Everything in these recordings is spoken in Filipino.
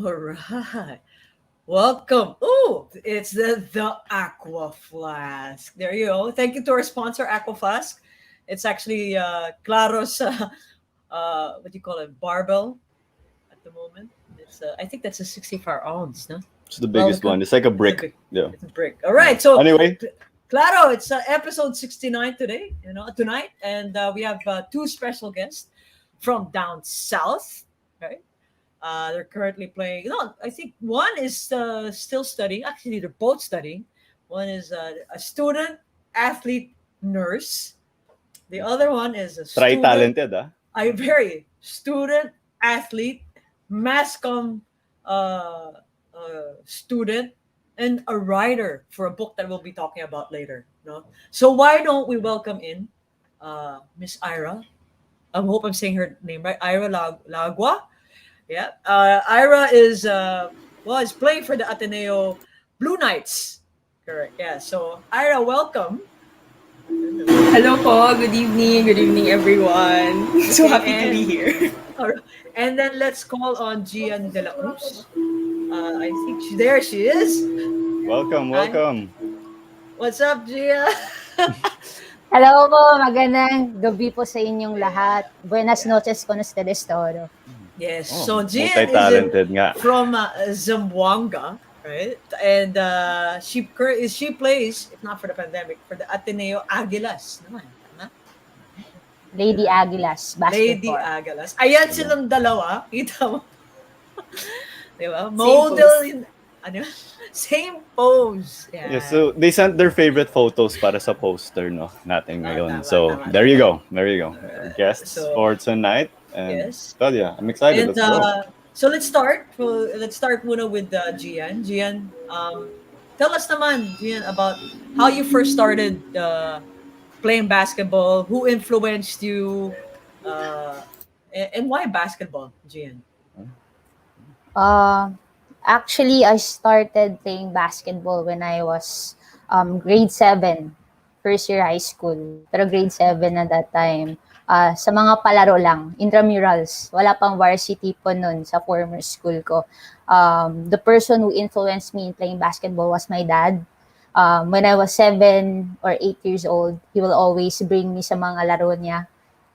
All right. Welcome. Oh, it's the Aqua Flask. There you go. Thank you to our sponsor, Aqua Flask. It's actually Claro's what do you call it? Barbell at the moment. It's I think that's a 64 ounce, no? It's the biggest Welcome. one. It's like a It's a brick. big Yeah. it's a brick. All right. So Anyway, Claro, it's episode 69 today, tonight, and we have two special guests from down south, right? They're currently playing. No, I think one is still studying. Actually, they're both studying. One is a student, athlete, nurse. The other one is a try student, talented ah. a very student, athlete, mass comm student, and a writer for a book that we'll be talking about later. No, so why don't we welcome in Miss Ira? I hope I'm saying her name right. Ira Lagua. Yeah. Ira is playing for the Ateneo Blue Knights. Correct. Yeah. So Ira, welcome. Hello po, good evening. Good evening, everyone. So Okay, happy to be here. alright. And then let's call on Gianne dela Cruz. I think there she is. Welcome, Hi. welcome. What's up, Gia? Hello po, magandang gabi po sa inyong lahat. Buenas noches con ustedes todo. Yes. Oh, So Gianne is multi-talented nga. from Zamboanga, right? And she plays, if not for the pandemic, for the Ateneo Aguilas. Naman, tama? Lady Aguilas Lady Basketball. Aguilas. Ayan silang dalawa. Kita mo? Di ba? Same Model pose. in, ano? Same pose. Yeah. Yeah, so they sent their favorite photos para sa poster no natin ngayon. So Tama. there you go. There you go. Guests so- for tonight. And Yes. God, yeah, I'm excited. And Let's go. so let's start. Well, let's start muna with Gian. Gian, tell us naman, Gian, about how you first started playing basketball. Who influenced you, and why basketball, Gian? Actually, I started playing basketball when I was grade 7, first year high school. Pero grade 7 at that time. Sa mga palaro lang, intramurals. Wala pang varsity po nun sa former school ko. The person who influenced me in playing basketball was my dad. When I was 7 or 8 years old, he will always bring me sa mga laro niya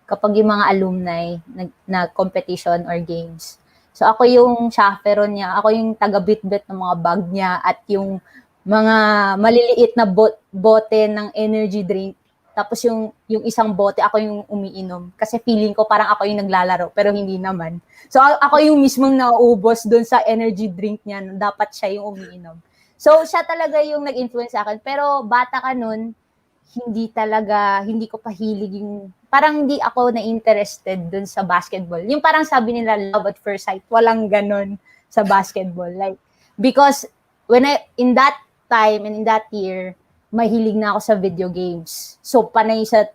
kapag yung mga alumni na competition or games. So ako yung chaperon niya, ako yung taga-bit-bit ng mga bag niya at yung mga maliliit na bote ng energy drink. Tapos yung isang bote, ako yung umiinom. Kasi feeling ko parang ako yung naglalaro, pero hindi naman. So ako yung mismong nauubos doon sa energy drink niya, dapat siya yung umiinom. So siya talaga yung nag-influence sa akin. Pero bata ka nun, hindi ko pahilig yung, parang hindi ako na-interested dun sa basketball. Yung parang sabi nila, love at first sight, walang ganon sa basketball. Like, because in that time and in that year, mahilig na ako sa video games. So, panay sa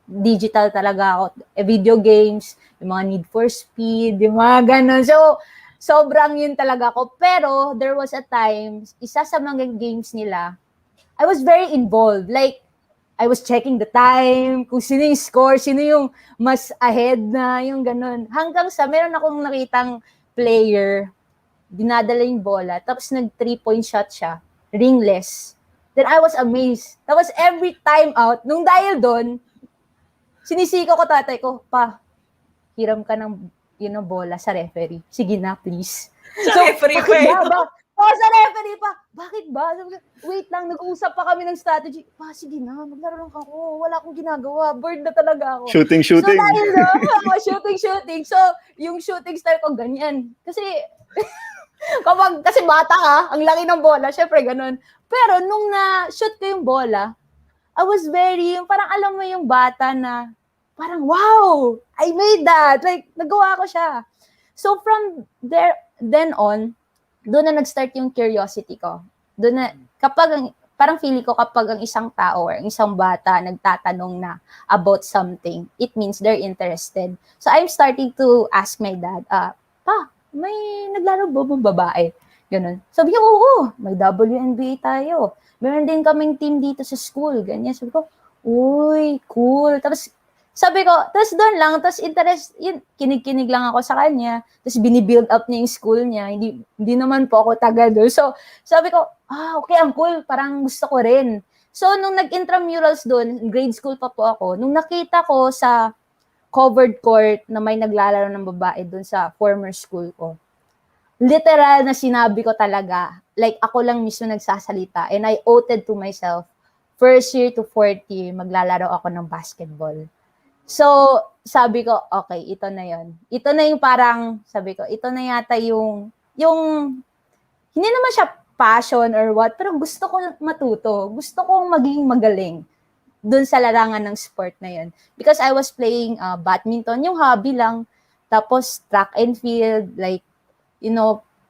digital talaga ako. Video games, yung mga Need for Speed, yung mga ganon. So, sobrang yun talaga ako. Pero, there was a time, isa sa mga games nila, I was very involved. Like, I was checking the time, kung sino yung score, sino yung mas ahead na, yung ganun. Hanggang sa, meron akong nakitang player, dinadala yung bola, tapos nag 3-point shot siya, ringless. Then I was amazed. Tapos every time out, nung dahil doon, sinisiko ko tatay ko, pa, hiram ka ng bola sa referee. Sige na, please. Sa referee pa eh, no? Sa referee pa. Bakit ba? Wait lang, nag-uusap pa kami ng strategy. Pa, sige na, maglaro lang ako. Wala akong ginagawa. Bored na talaga ako. Shooting. So dahil shooting. So, yung shooting style ko, ganyan. Kasi, kasi bata ka, ang laki ng bola, syempre ganun. Pero nung na-shoot ko yung bola, I was parang alam mo yung bata na, parang, wow, I made that. Like, nagawa ko siya. So from then on, doon na nag-start yung curiosity ko. Doon na, parang feeling ko kapag ang isang tao or isang bata nagtatanong na about something, it means they're interested. So I'm starting to ask my dad, pa, may naglaro ba bang babae? Ganun. Sabi ko, oo, may WNBA tayo. Meron din kaming team dito sa school. Ganyan. Sabi ko, uy, cool. Tapos, Sabi ko, tapos doon lang, tapos interest, yun, kinig-kinig lang ako sa kanya, tapos binibuild up niya yung school niya, hindi naman po ako taga doon. So, sabi ko, okay, ang cool, parang gusto ko rin. So, nung nag-intramurals doon, grade school pa po ako, nung nakita ko sa covered court na may naglalaro ng babae doon sa former school ko, literal na sinabi ko talaga, like ako lang mismo nagsasalita, and I oated to myself, first year to fourth year, maglalaro ako ng basketball. So, sabi ko, okay, ito na yon. Ito na yung parang, sabi ko, ito na yata yung, hindi naman siya passion or what, pero gusto ko matuto. Gusto kong maging magaling dun sa larangan ng sport na yun. Because I was playing badminton, yung hobby lang. Tapos, track and field, like,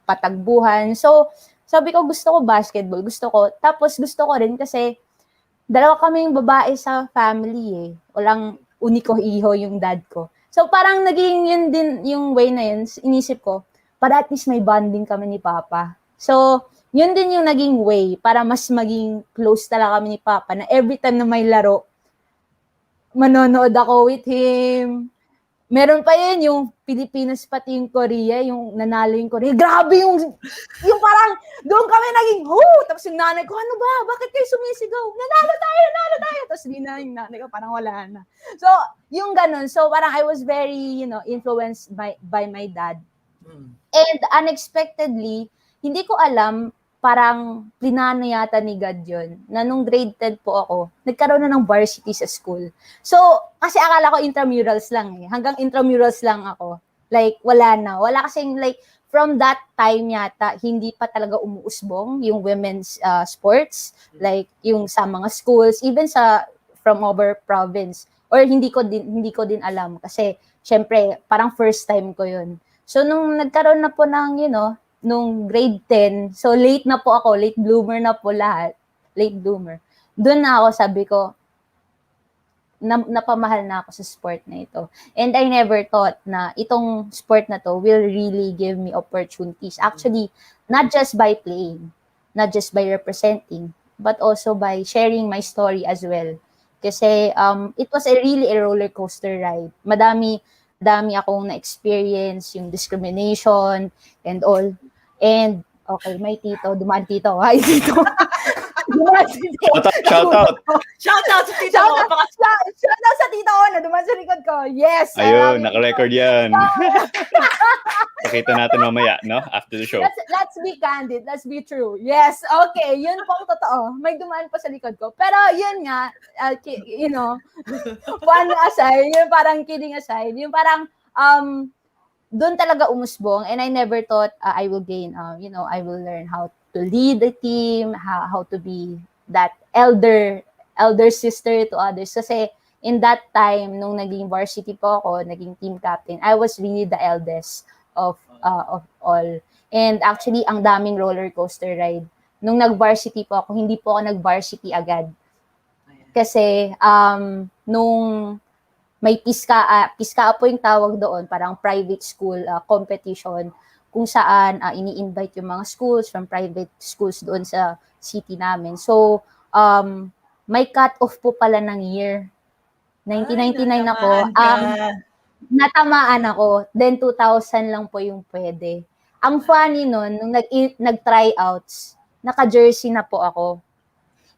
patagbuhan. So, sabi ko, gusto ko basketball. Gusto ko. Tapos, gusto ko rin kasi, dalawa kaming babae sa family eh. Walang uniko iho yung dad ko. So parang naging yun din yung way na yun, inisip ko, para at least may bonding kami ni Papa. So yun din yung naging way para mas maging close talaga kami ni Papa na every time na may laro, manonood ako with him. Meron pa yun, yung Pilipinas pati yung Korea, yung nanalo yung Korea. Grabe yung parang, doon kami naging, tapos yung nanay ko, ano ba? Bakit kayo sumisigaw? Nanalo tayo! Tapos di na yung nanay ko, parang wala na. So, yung ganun. So, parang I was very, influenced by my dad. And unexpectedly, hindi ko alam, parang plinano yata ni God yun, na nung grade 10 po ako, nagkaroon na ng varsity sa school. So, kasi akala ko intramurals lang eh. Hanggang intramurals lang ako. Like, wala na. Wala kasing like, from that time yata, hindi pa talaga umuusbong yung women's sports. Like, yung sa mga schools, even from our province. Or hindi ko din alam. Kasi, syempre, parang first time ko yun. So, nung nagkaroon na po ng, nung grade 10, so late na po ako, late bloomer na po lahat, late bloomer. Doon na ako, sabi ko, napamahal na ako sa sport na ito. And I never thought na itong sport na to will really give me opportunities. Actually, not just by playing, not just by representing, but also by sharing my story as well. Kasi it was really a roller coaster ride. Madami akong na-experience, yung discrimination and all. And, okay, may tito. Dumaan tito. Hi, tito. Dumaan si tito. Shout out. Shout out sa tito mo. Shout out sa tito ko na dumaan sa likod ko. Yes. Ayun, naka-record yan. Pakita natin mamaya, no? After the show. Let's be candid. Let's be true. Yes. Okay. Yun pong totoo. May dumaan pa sa likod ko. Pero yun nga, fun aside, yung parang kidding aside, yung parang, doon talaga umusbong, and I never thought I will gain, I will learn how to lead a team, how to be that elder sister to others. Kasi in that time, nung naging varsity po ako, naging team captain, I was really the eldest of all. And actually, ang daming roller coaster ride. Nung nag-varsity po ako, hindi po ako nag-varsity agad. Kasi nung may PISCA po yung tawag doon, parang private school competition, kung saan ini-invite yung mga schools from private schools doon sa city namin. So, may cut-off po pala ng year. 1999 ako. Natamaan ako. Then, 2000 lang po yung pwede. Ang funny nun, nung nag-tryouts, naka-jersey na po ako.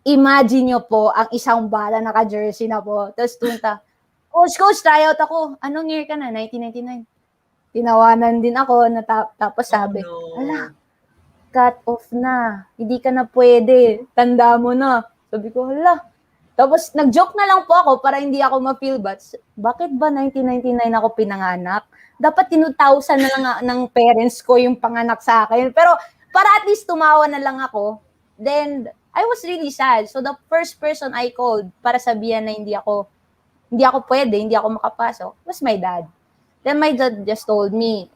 Imagine nyo po, ang isang bala naka-jersey na po. Tapos, Coach, tryout ako. Anong year ka na? 1999. Tinawanan din ako. Tapos sabi, ala, cut off na. Hindi ka na pwede. Tanda mo na. Sabi ko, hala. Tapos nag-joke na lang po ako para hindi ako ma-feel bad. Bakit ba 1999 ako pinanganak? Dapat 2000 na lang ng parents ko yung panganak sa akin. Pero para at least tumawa na lang ako. Then, I was really sad. So the first person I called para sabihan na hindi ako pwede, hindi ako makapasok, was my dad. Then my dad just told me,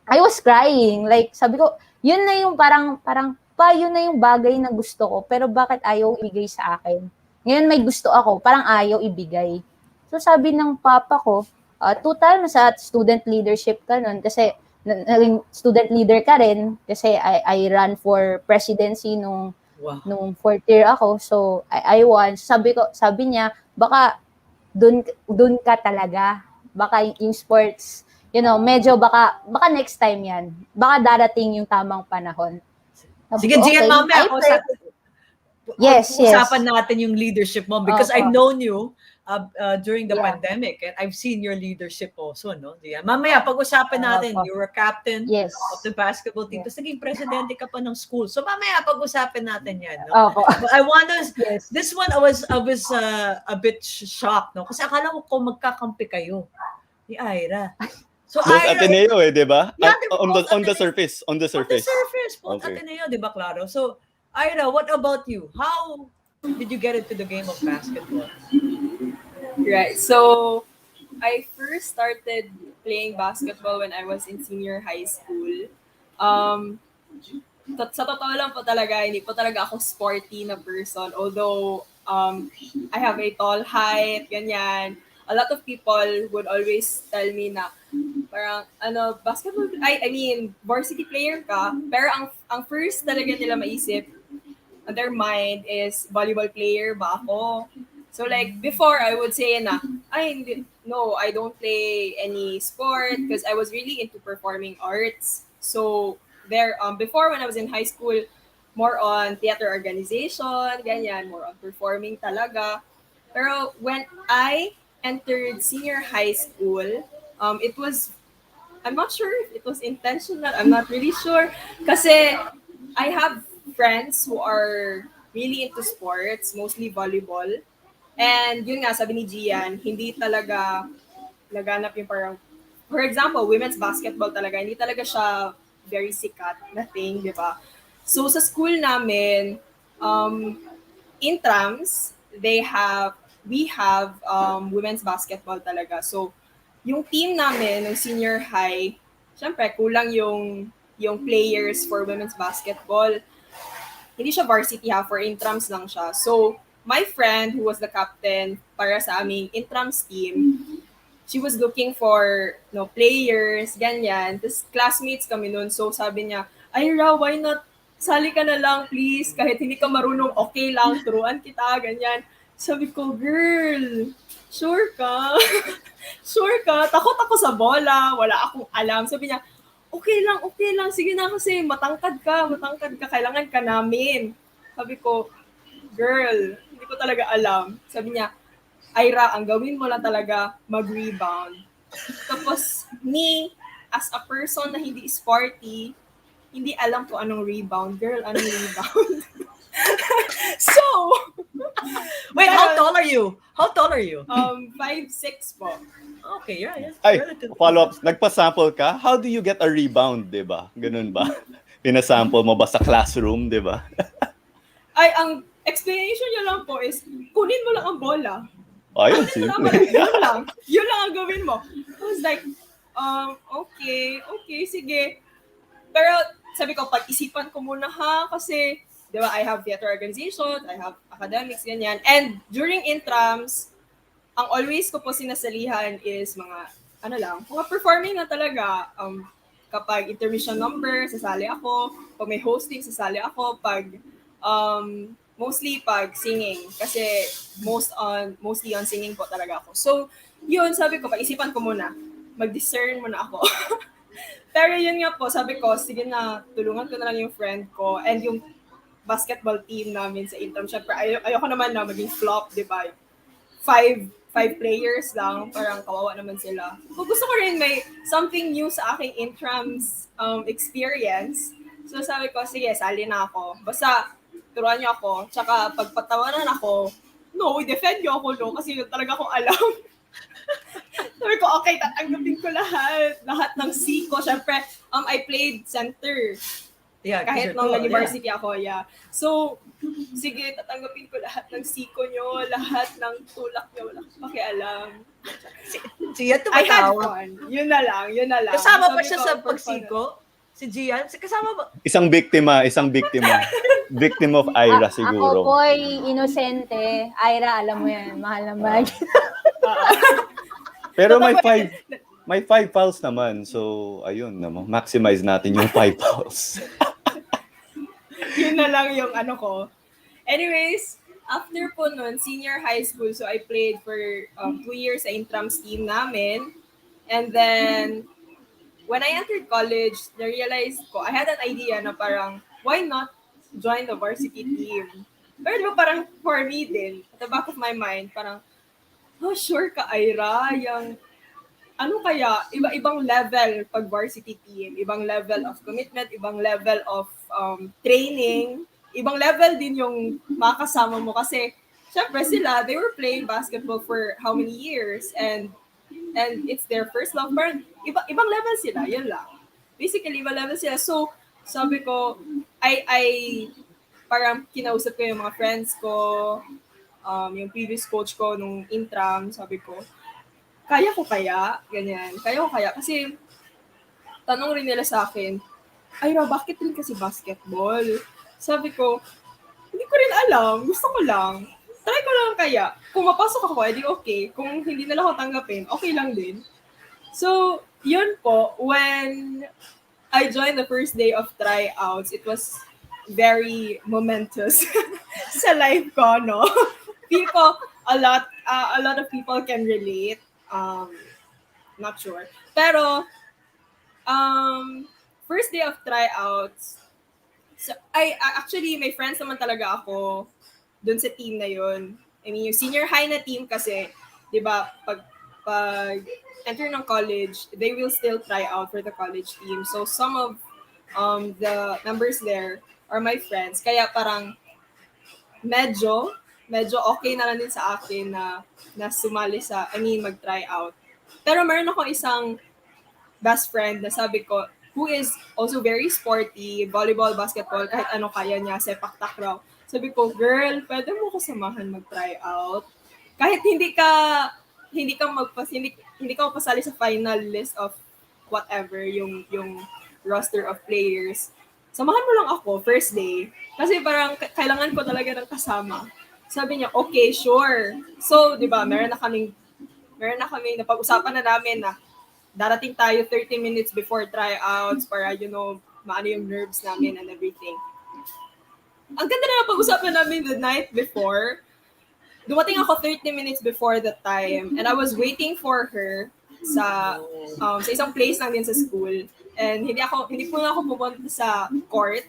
I was crying. Like, sabi ko, yun na yung parang, yun na yung bagay na gusto ko, pero bakit ayaw ibigay sa akin? Ngayon may gusto ako, parang ayaw ibigay. So sabi ng papa ko, total, nasa student leadership ka nun, kasi naging student leader ka rin, kasi I ran for presidency nung fourth year ako, so I won. Sabi niya, baka dun ka talaga. Baka yung sports, medyo baka next time yan. Baka darating yung tamang panahon. Sige, Gianne, mamaya ako Yes. usapan natin yung leadership mo because I've known you during the Yeah. pandemic and I've seen your leadership also, no? Gianne. Mamaya pag-usapan natin, you were captain Yes. of the basketball team, tapos naging presidente ka pa ng school. So mamaya pag-usapan natin yan, no? Opo. But I wonder, Yes. this one I was a bit shocked, no? Kasi akala ko kung magkakampi kayo ni Aira. So Both Ateneo di ba? Yeah, On the surface. On the surface, both Okay. Ateneo, di ba, Claro? So, Aira, what about you? How did you get into the game of basketball? Right. So, I first started playing basketball when I was in senior high school. Sa totoo lang po talaga, hindi po talaga ako sporty na person. Although, I have a tall height, ganyan. A lot of people would always tell me na parang basketball, I mean varsity player ka, pero ang first talaga nila maisip on their mind is volleyball player ba ako. So like before I would say na no, I don't play any sport because I was really into performing arts. So there before when I was in high school, more on theater organization, ganyan, more on performing talaga. Pero when I entered senior high school, it was, I'm not sure if it was intentional. I'm not really sure. Kasi I have friends who are really into sports, mostly volleyball. And yun nga, sabi ni Gianne, hindi talaga naganap yung parang, for example, women's basketball talaga, hindi talaga siya very sikat na thing, di ba? So sa school namin, intrams, we have women's basketball talaga. So yung team namin ng senior high, syempre kulang yung players for women's basketball. Hindi siya varsity for intrams lang siya. So my friend who was the captain para sa aming intrams team, she was looking for players, ganyan. Tapos classmates kami nun. So sabi niya, Aira, why not sali ka na lang please? Kahit hindi ka marunong, okay lang, turuan kita, ganyan. Sabi ko, girl, sure ka? Sure ka? Takot ako sa bola, wala akong alam. Sabi niya, okay lang, sige na kasi matangkad ka, kailangan ka namin. Sabi ko, girl, hindi ko talaga alam. Sabi niya, Aira, ang gawin mo lang talaga, mag-rebound. Tapos, me, as a person na hindi sporty, hindi alam ko anong rebound. Girl, anong rebound? So, wait, how tall are you? 5'6" po. Okay, yeah. Ay, follow-up. Nagpa-sample ka? How do you get a rebound, di ba? Ganun ba? Pinasample mo ba sa classroom, di ba? Ay, ang explanation niya lang po is, kunin mo lang ang bola. Ayun, Yun lang ang gawin mo. I was like, okay, sige. Pero sabi ko, pag-isipan ko muna kasi, di ba, I have theater organization, I have academics, ganyan. And during intrams, ang always ko po sinasalihan is mga performing na talaga. Kapag intermission number, sasali ako. Pag may hosting, sasali ako. Pag, mostly pag singing. Kasi mostly on singing po talaga ako. So, yun, sabi ko, pag-isipan ko muna. Mag-discern muna ako. Pero yun nga po, sabi ko, sige na, tulungan ko na lang yung friend ko and yung basketball team namin sa intram. Siyempre, ayoko naman na maging flop, di ba? Five players lang, parang kawawa naman sila. Gusto ko rin may something new sa aking intrams experience. So sabi ko, sige, sali na ako. Basta, turuan niyo ako. Tsaka, pagpatawanan ako, no, i-defend niyo ako, no? Kasi yun talaga akong alam. Sabi ko, okay, tatanggapin ko lahat ng C ko. Siyempre, I played center. Yeah, kahit nung naging varsity ako, yeah. So, sige, tatanggapin ko lahat ng siko nyo, lahat ng tulak nyo, wala akong pakialam. Gianne, I had tumatawa. fun. Yun na lang. Kasama Sabi pa siya ko, sa pagsiko? Si Gianne? Kasama ba? Isang biktima. Victim of Aira siguro. Ako po'y inosente. Aira, alam mo yan. Mahal na mahal. Pero may 5 fouls naman. So, ayun naman. Maximize natin yung 5 fouls. Yun na lang yung ko. Anyways, after po nun, senior high school, so I played for 2 years sa intrams team namin. And then, when I entered college, na-realize ko, I had an idea na parang, why not join the varsity team? Pero di ba parang for me din, at the back of my mind, parang, oh, sure ka, Aira, yung ano kaya, iba-ibang level pag varsity team, ibang level of commitment, ibang level of training, ibang level din yung makakasama mo kasi syempre sila, they were playing basketball for how many years and it's their first love. Parang ibang level sila, yun lang. Basically, ibang level sila. So, sabi ko, I parang kinausap ko yung mga friends ko, yung previous coach ko nung intram, sabi ko, kaya ko kaya? Ganyan. Kaya ko kaya? Kasi, tanong rin nila sa akin, Ira, bakit rin kasi basketball? Sabi ko, hindi ko rin alam. Gusto ko lang. Try ko lang kaya. Kung mapasok ako, edi okay. Kung hindi nila ako tanggapin, okay lang din. So, yun po, when I joined the first day of tryouts, it was very momentous sa life ko, no? Feel ko a lot of people can relate. Not sure. Pero, first day of tryouts, so actually, may friends naman talaga ako dun sa team na yun. I mean, yung senior high na team kasi, di ba, pag enter ng college, they will still try out for the college team. So, some of the members there are my friends. Kaya parang medyo okay na lang din sa akin na sumali mag-try out. Pero meron ako isang best friend na sabi ko, who is also very sporty, volleyball, basketball, kahit ano kaya niya, sepak takraw. Sabi ko, girl, pwede mo ko samahan mag-try out. Kahit hindi ka pasali sa final list of whatever, yung roster of players. Samahan mo lang ako, first day. Kasi parang kailangan ko talaga ng kasama. Sabi niya, okay, sure. So, di ba, meron na kaming napag-usapan na namin na darating tayo 30 minutes before tryouts para, maano yung nerves namin and everything. Ang ganda na napag-usapan namin the night before. Dumating ako 30 minutes before the time and I was waiting for her sa isang place lang din sa school. And hindi po na ako pupunta sa court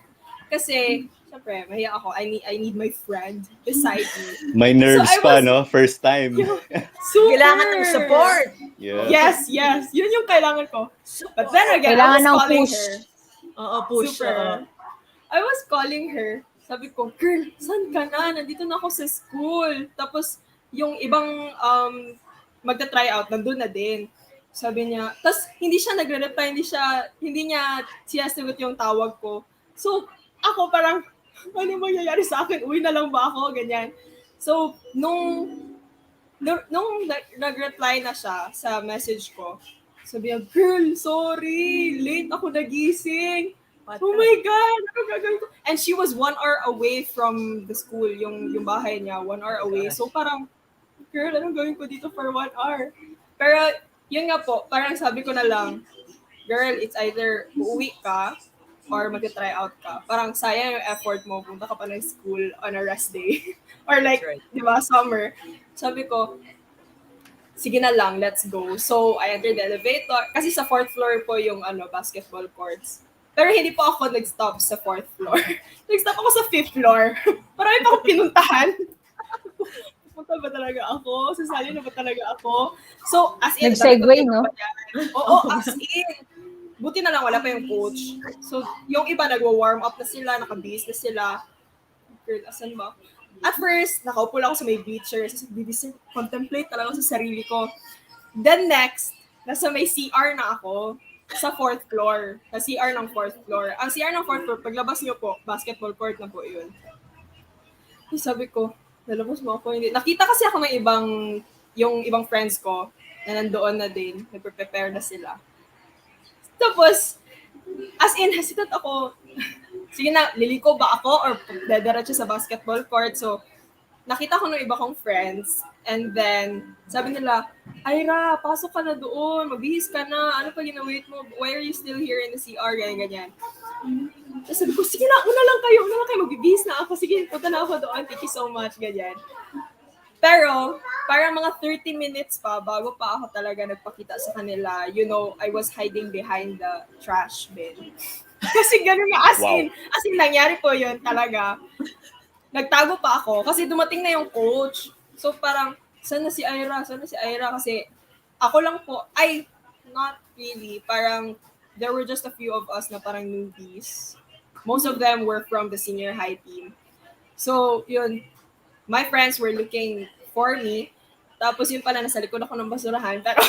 kasi syempre, mahiya ako. I need my friend beside me. May nerves pa, no? First time. Super! Kailangan ng support. Yeah. Yes. Yun yung kailangan ko. But then again, Kailangan I was ng calling push. her. Oo, push. Super. I was calling her. Sabi ko, girl, saan ka na? Nandito na ako sa school. Tapos, yung ibang magta-try out, nandun na din. Sabi niya, tapos hindi siya nagre-reply, hindi niya siyasagot yung tawag ko. So, ako parang, ano mangyayari sa akin? Uwi na lang ba ako? Ganyan. So, nung nag-reply na siya sa message ko, sabi niya, girl, sorry, late ako nagising. Oh my God, ano gagawin ko? And she was 1 hour away from the school, yung bahay niya, 1 hour away. So parang, girl, anong gawin ko dito for 1 hour? Pero, yun nga po, parang sabi ko na lang, girl, it's either uuwi ka or mag-try out ka. Parang sayang yung effort mo, punta ka pa ng school on a rest day. Or like, di ba, summer. Sabi ko, sige na lang, let's go. So, I entered the elevator. Kasi sa 4th floor po yung basketball courts. Pero hindi po ako nag-stop sa 4th floor. Nag-stop ako sa 5th floor. Marami pa akong pinuntahan. Pupunta ba talaga ako? Sasali na ba talaga ako? So, as in, Nag-segue, no? Oo, as in. Buti na lang wala pa yung coach. So, yung iba nagwa-warm up na sila, naka-base na sila. Girl, asan ba? At first, nakaupo lang ako sa may bleachers. Contemplate talaga ako sa sarili ko. Then next, nasa may CR na ako sa 4th floor. Sa CR ng 4th floor. Ang CR ng 4th floor, paglabas nyo po, basketball court na po yun. Sabi ko, lalabas mo ako. Hindi. Nakita kasi ako ng yung ibang friends ko na nandoon na din. Nagpe-prepare na sila. Tapos, as in, hesitant ako. Sige na, liliko ba ako or dadiretso sa basketball court? So, nakita ko ng iba kong friends. And then, sabi nila, Aira, pasok ka na doon. Magbihis ka na. Ano pa ginawait mo? Why are you still here in the CR? Ganyan. Tapos sabi ko, sige na, una lang kayo, magbibihis na ako. Sige, punta na ako doon. Thank you so much, ganyan. Pero, parang mga 30 minutes pa, bago pa ako talaga nagpakita sa kanila, you know, I was hiding behind the trash bin. Kasi ganun na, as in, nangyari po yun talaga. Nagtago pa ako, kasi dumating na yung coach. So parang, sana si Aira, kasi ako lang po, not really, parang, there were just a few of us na parang newbies. Most of them were from the senior high team. So, yun, my friends were looking for me. Tapos yun pala, nasa likod ako ng basurahan. Pero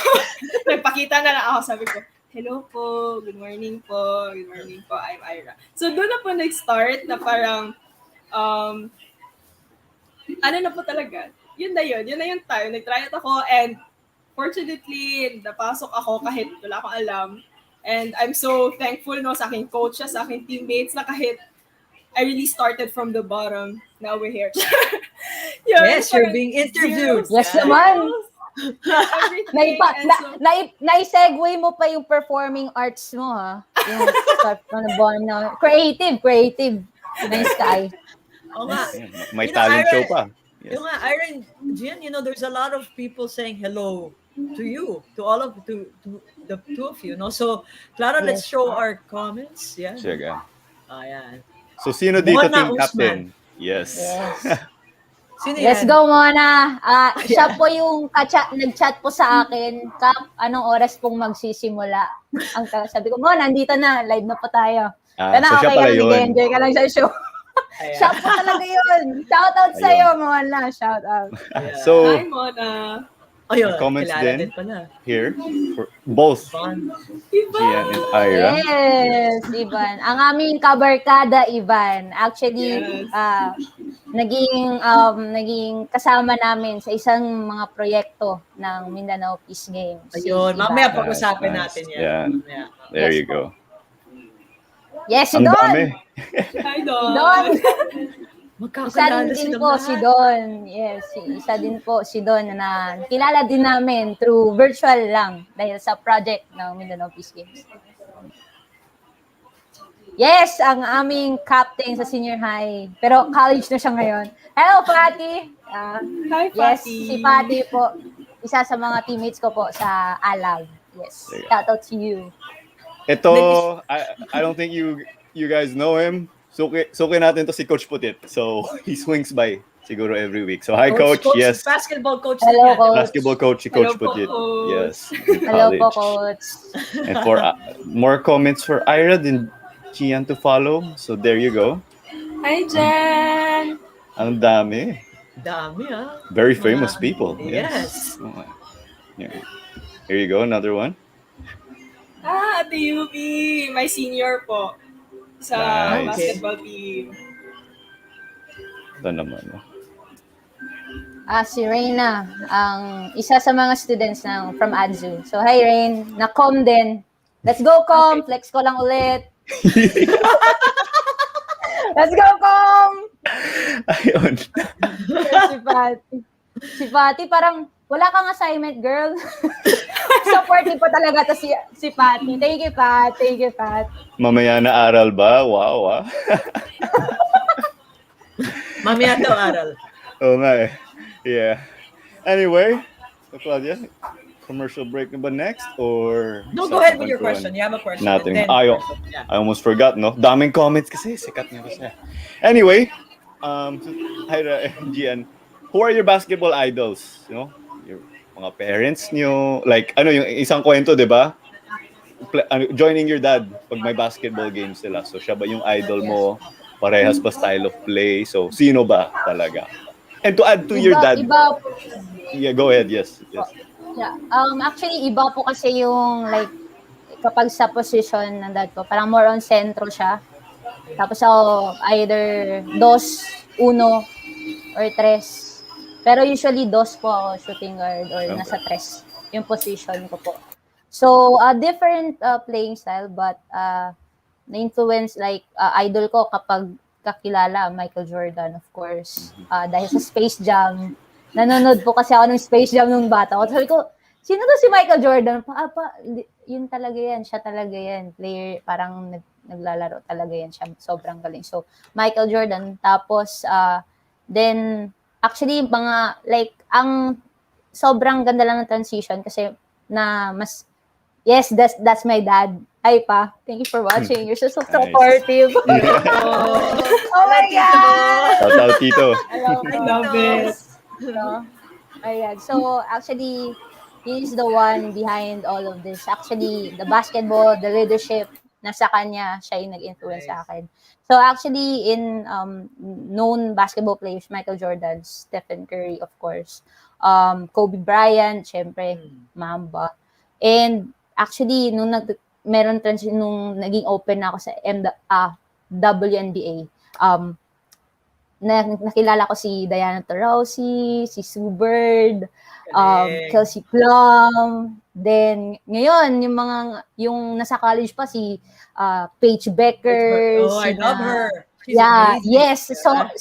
nagpakita na lang ako. Sabi ko, hello po, good morning po, I'm Aira. So doon na po nag-start na parang, ano na po talaga, yun na yung time. Nag-tryout ako and fortunately, napasok ako kahit wala akong alam. And I'm so thankful sa aking coaches, sa aking teammates na kahit I really started from the bottom. Now we're here. Yes, you're being interviewed. Yes naman. Nai-segue mo pa yung performing arts mo, ha? Yung creative. Nice guy. Oo nga. May talent show pa. Yes. Yung nga, Aira and Gianne, there's a lot of people saying hello to you, to the two of you, no? So, Clara, let's show our comments. Yeah. Sige. Ayan. So, sino dito Mona team captain? Yes. Sino Let's yan? go, Mona. Siya po yung nag-chat po sa akin, Kap, anong oras pong magsisimula? Sabi ko, Mona, nandito na, live na po tayo. So siya pala yun. Enjoy ka lang sa show. Siya po talaga yun. Shout out sa'yo, Mona. Shout out. So, hi, Mona. Ayun, comments kilala din pala. here for both Gianne and Aira. Yes, Ivan. Ang aming kabarkada, Ivan. Actually, naging kasama namin sa isang mga proyekto ng Mindanao Peace Games. Ayun, mamaya pag-usapin natin yan. Yeah. There you go. Yes, si Ang Don. dami. Hi, Don. Isa din po si Don. Yes, isa din po si Don na kilala din namin through virtual lang dahil sa project ng Mindanao Peace Games. Yes, ang aming captain sa senior high. Pero college na siya ngayon. Hello, Patty. Hi, Yes, Patty. si Patty po. Isa sa mga teammates ko po sa ALAB. Yes, shout out to you. Ito, I don't think you guys know him. Suki natin to si Coach Putit. So, he swings by siguro every week. So, hi, Coach. Yes. Basketball coach. Hello, Coach. Basketball coach, si Coach Putit. Yes. Hello po, Coach. And for more comments for Aira and Gianne to follow. So, there you go. Hi, Jen. Ang dami. Dami, ah. Very famous people. Yes. Oh, here you go, another one. Ate Yubi. My senior po. Sa Nice. basketball team. Ito naman. Si Reyna, ang isa sa mga students from ADZU. So, hi, Rain. Na-com din. Let's go, com. Flex ko lang ulit. Let's go, com. Ayun. Si Patty, parang wala kang assignment, girl. Supportive po talaga to si Patty. Thank you, Pat. Thank you, Pat. Mamaya na aral ba? Wow, ah. Mamaya daw aral. Oh, nga eh. Yeah. Anyway, so Claudia, commercial break na ba next? Or No, go ahead with your question. You have a question. Nothing. And then- I almost forgot, no? Daming comments kasi. Sikat niya kasi. Anyway, Aira and Gianne, who are your basketball idols? You know? Your mga parents niyo. Like, yung isang kwento, di ba? Joining your dad pag may basketball games sila. So, siya ba yung idol mo? Parehas ba style of play? So, sino ba talaga? And to add to your dad. Yeah, go ahead. Yes. Yeah. Actually, iba po kasi yung like kapag sa position ng dad ko, parang more on sentro siya. Tapos ako either 2, 1, or 3. Pero usually 2 po ako shooting guard or nasa 3 yung position ko po. So, different playing style but na-influence like idol ko kapag kakilala Michael Jordan, of course. Dahil sa Space Jam. Nanonood po kasi ako ng Space Jam nung bata ko. Sabi ko, sino to si Michael Jordan? Yun talaga yan. Siya talaga yan. Player, parang naglalaro talaga yan siya. Sobrang galing. So, Michael Jordan. Tapos, then, actually, mga, like, ang sobrang ganda lang ng transition kasi na mas, yes, that's my dad. Hi, pa. Thank you for watching. You're so Nice. supportive. Oh my God! Shout out, Tito. Hello, I love it. No? Ayan. So, actually, he is the one behind all of this. Actually, the basketball, the leadership, nasa kanya, siya yung nag-influence sa akin. So, actually, in known basketball players, Michael Jordan, Stephen Curry, of course, Kobe Bryant, syempre, Mamba. And, actually, meron nung naging open na ako sa WNBA, nakilala ko si Diana Taurasi, si Sue Bird, Kelsey Plum, then ngayon yung nasa college pa si Paige Becker, Oh, I love her. She's yeah, amazing. yes, so Yeah.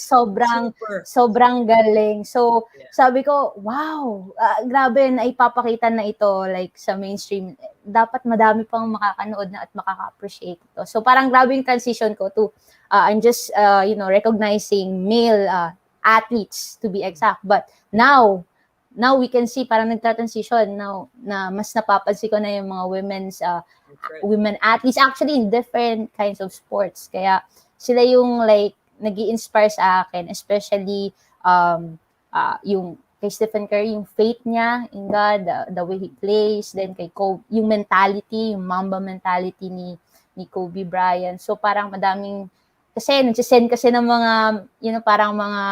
sobrang galing. So Yeah. sabi ko, wow, grabe na ipapakita na ito like sa mainstream. Dapat madami pang makakanood na at makaka-appreciate ito. So parang grabe yung transition ko to I'm just recognizing male athletes to be exact. But now we can see parang nagta-transition now na mas napapansin ko na yung mga women athletes actually in different kinds of sports. Kaya sila yung like nag-i-inspire sa akin, especially yung kay Stephen Curry, yung faith niya in God, the way he plays, then kay Kobe, yung mentality, yung Mamba mentality ni Kobe Bryant. So parang madaming kasi nagsisend kasi ng mga parang mga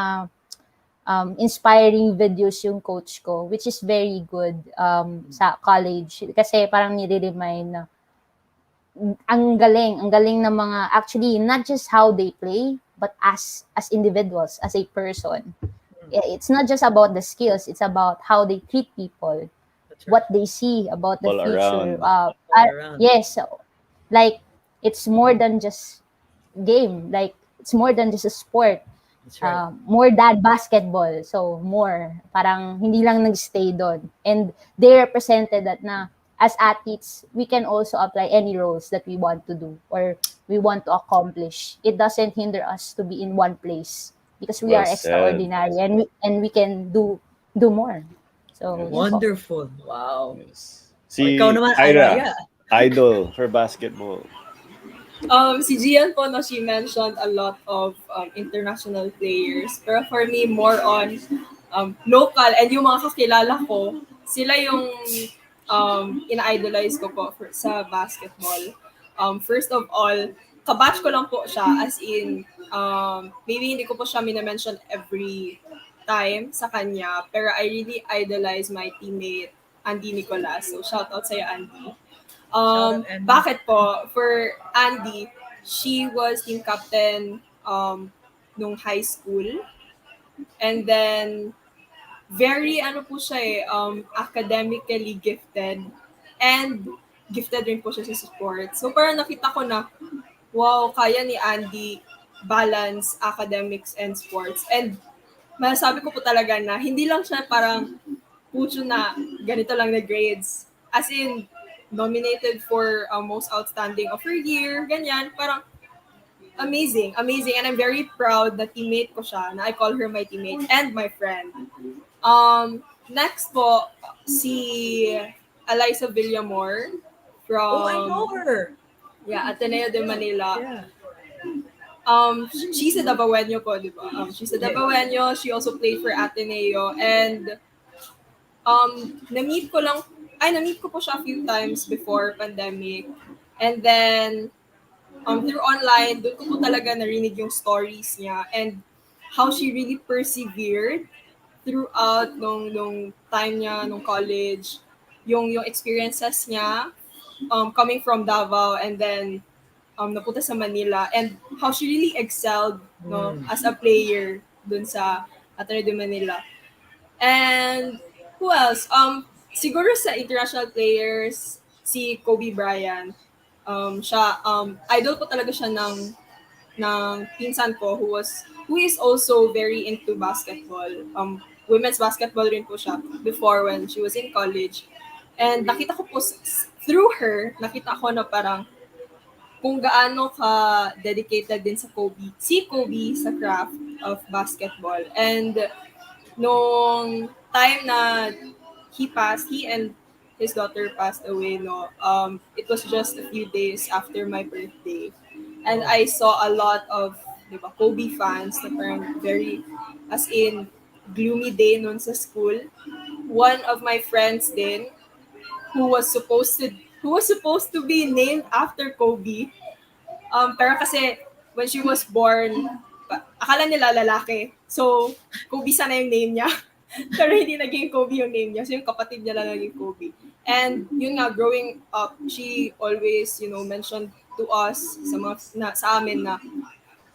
inspiring videos yung coach ko, which is very good sa college kasi parang nire-remind na ang galing ng mga actually not just how they play but as individuals, as a person. It's not just about the skills, it's about how they treat people, what they see about the All future. around. Yes, like it's more than just game, like it's more than just a sport. That's right. More than basketball. So more, parang hindi lang nag-stay doon. And they represented that na as athletes, we can also apply any roles that we want to do or we want to accomplish. It doesn't hinder us to be in one place because we Well are extraordinary and we can do more. So yun po. Wonderful. Wow. Yes. Si Ikaw naman, Aira, yeah. idol for basketball. Si Gianne po, no, she mentioned a lot of international players. Pero for me, more on local and yung mga kakilala ko, sila yung ina-idolize ko po sa basketball. First of all, kabatch ko lang po siya as in, maybe hindi ko po siya minamention every time sa kanya, pero I really idolize my teammate, Andy Nicolas. So shout out sa'yo, Andy. Andy. Bakit po? For Andy, she was team captain nung high school. And then, very po siya academically gifted. And gifted rin po siya sa sports. So parang nakita ko na, wow, kaya ni Andy balance academics and sports. And masasabi ko po talaga na hindi lang siya parang puso na ganito lang na grades. As in, nominated for most outstanding of her year, ganyan. Parang amazing. And I'm very proud na teammate ko siya, na I call her my teammate and my friend. Next po, si Eliza Villamor from I know her. Ateneo de Manila. Yeah. She's a Davaoenyo po, di ba? She's a Davaoenyo. She also played for Ateneo. And na-meet ko po siya a few times before pandemic. And then, through online, doon ko po talaga narinig yung stories niya and how she really persevered throughout nung time niya, nung college, yung experiences niya, coming from Davao and then napunta sa Manila, and how she really excelled as a player dun sa Ateneo de Manila. And who else? Siguro sa international players, si Kobe Bryant. Siya, idol ko talaga siya ng pinsan ko who is also very into basketball. Women's basketball rin po siya before when she was in college. And nakita ko po, through her, nakita ko na parang kung gaano ka dedicated din si Kobe sa craft of basketball. And nung time na he and his daughter passed away, no, it was just a few days after my birthday. And I saw a lot of, di ba, Kobe fans na parang very, as in, gloomy day noon sa school. One of my friends din, who was supposed to be named after Kobe. Pero kasi when she was born, akala nila lalaki. So, Kobe sana yung name niya. Pero hindi naging Kobe yung name niya. So, yung kapatid niya lang naging Kobe. And yun nga, growing up, she always, mentioned to us, sa amin na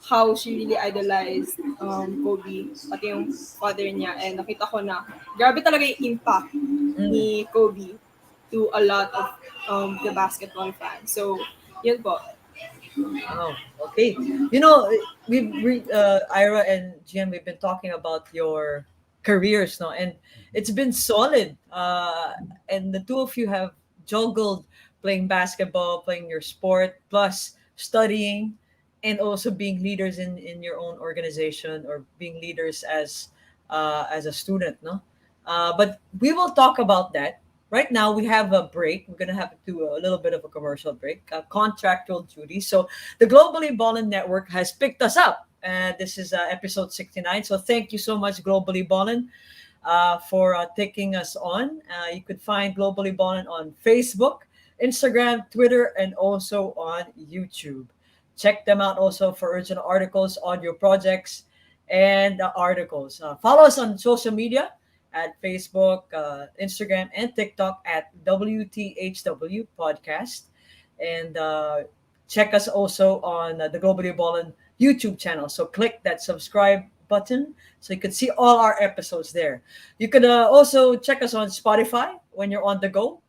how she really idolized Kobe, pati yung father niya. And nakita ko na, grabe talaga yung impact ni Kobe to a lot of the basketball fans. So, yun po. Oh, okay. Ira and Gianne, we've been talking about your careers, no, and it's been solid. And the two of you have juggled playing basketball, playing your sport, plus studying, and also being leaders in your own organization or being leaders as a student, no. But we will talk about that. Right now, we have a break. We're gonna have to do a little bit of a commercial break, contractual duty. So the Globally Ballin Network has picked us up, and this is episode 69. So thank you so much, Globally Ballin, for taking us on. You could find Globally Ballin on Facebook, Instagram, Twitter, and also on YouTube. Check them out also for original articles, audio projects, and articles. Follow us on social media at Facebook, Instagram, and TikTok at WTHW Podcast. And check us also on the Globally Ballin YouTube channel. So click that subscribe button so you can see all our episodes there. You could also check us on Spotify when you're on the go,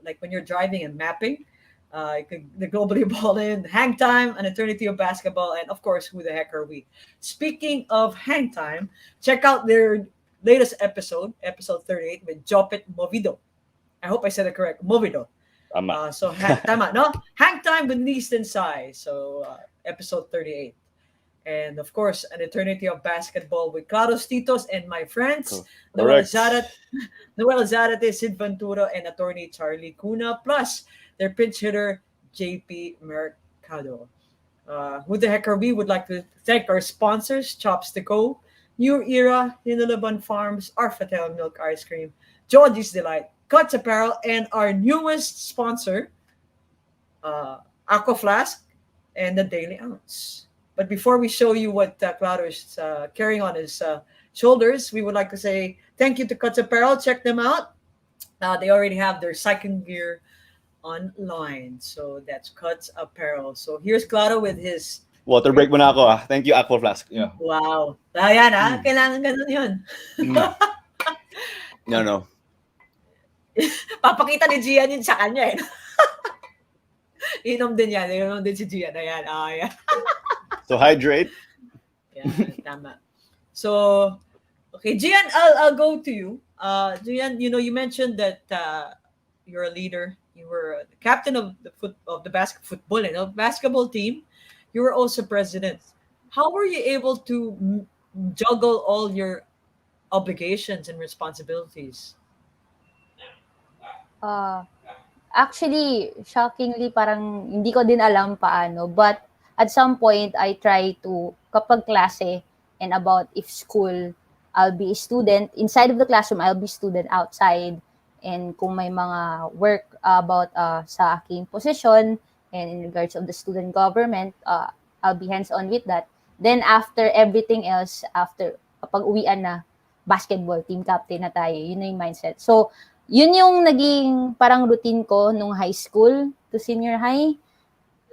like when you're driving and mapping. The Globally Ballin, Hang Time, An Eternity of Basketball, and of course, Who the Heck Are We? Speaking of Hang Time, check out their latest episode 38 with Jopit Movido. I hope I said it correct. Movido. Tama. Tama, no? Hang Time with Least and Sai. So, episode 38. And of course, An Eternity of Basketball with Carlos Titos and my friends, Noel Zarate, Sid Ventura, and attorney Charlie Cuna, plus their pinch hitter, JP Mercado. Who the Heck Are We? Would like to thank our sponsors, Chops to Go, New Era, Hinalaban Farms, Arfatel Milk Ice Cream, Georgie's Delight, Cuts Apparel, and our newest sponsor, Aqua Flask and the Daily Ounce. But before we show you what Claudio is carrying on his shoulders, we would like to say thank you to Cuts Apparel. Check them out. They already have their cycling gear online. So that's Cuts Apparel. So here's Claudio with his Water break mo na ako ah. Thank you, Aqua Flask. Yeah. wow. Ayan kailangan ganun yun. No. Papakita ni Gian yun sa kanya eh. Inom din yan. Inom din si Gian. Ayan. Ayan. So hydrate. Yeah, tama. So, okay, Gian, I'll go to you. Gian, you mentioned that you're a leader. You were the captain of the basketball team. You were also president. How were you able to juggle all your obligations and responsibilities? Actually, shockingly, parang hindi ko din alam paano. But at some point, I try to, kapag klase and about if school, I'll be a student. Inside of the classroom, I'll be student outside. And kung may mga work about sa aking position and in regards of the student government, I'll be hands-on with that. Then after everything else, after kapag uwian na, basketball, team captain na tayo. Yun na yung mindset. So, yun yung naging parang routine ko nung high school to senior high.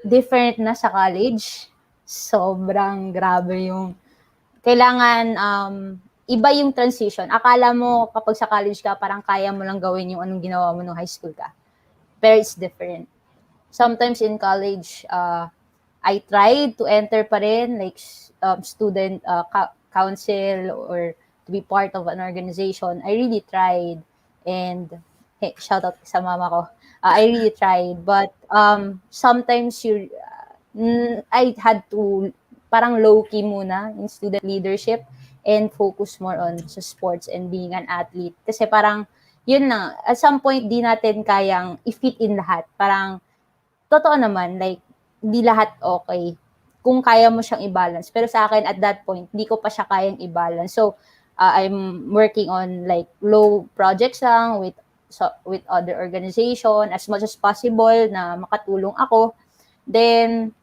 Different na sa college. Sobrang grabe yung kailangan iba yung transition. Akala mo kapag sa college ka, parang kaya mo lang gawin yung anong ginawa mo nung high school ka. Pero it's different. Sometimes in college, I tried to enter pa rin, like student council or to be part of an organization. I really tried. And hey, shout out sa mama ko. I really tried. But sometimes I had to parang low-key muna in student leadership and focus more on sa sports and being an athlete. Kasi parang, yun na, at some point, di natin kayang i-fit in lahat. Parang, totoo naman, like, di lahat okay kung kaya mo siyang i-balance. Pero sa akin, at that point, di ko pa siya kayang i-balance. So, I'm working on like low projects lang with other organization as much as possible na makatulong ako. Then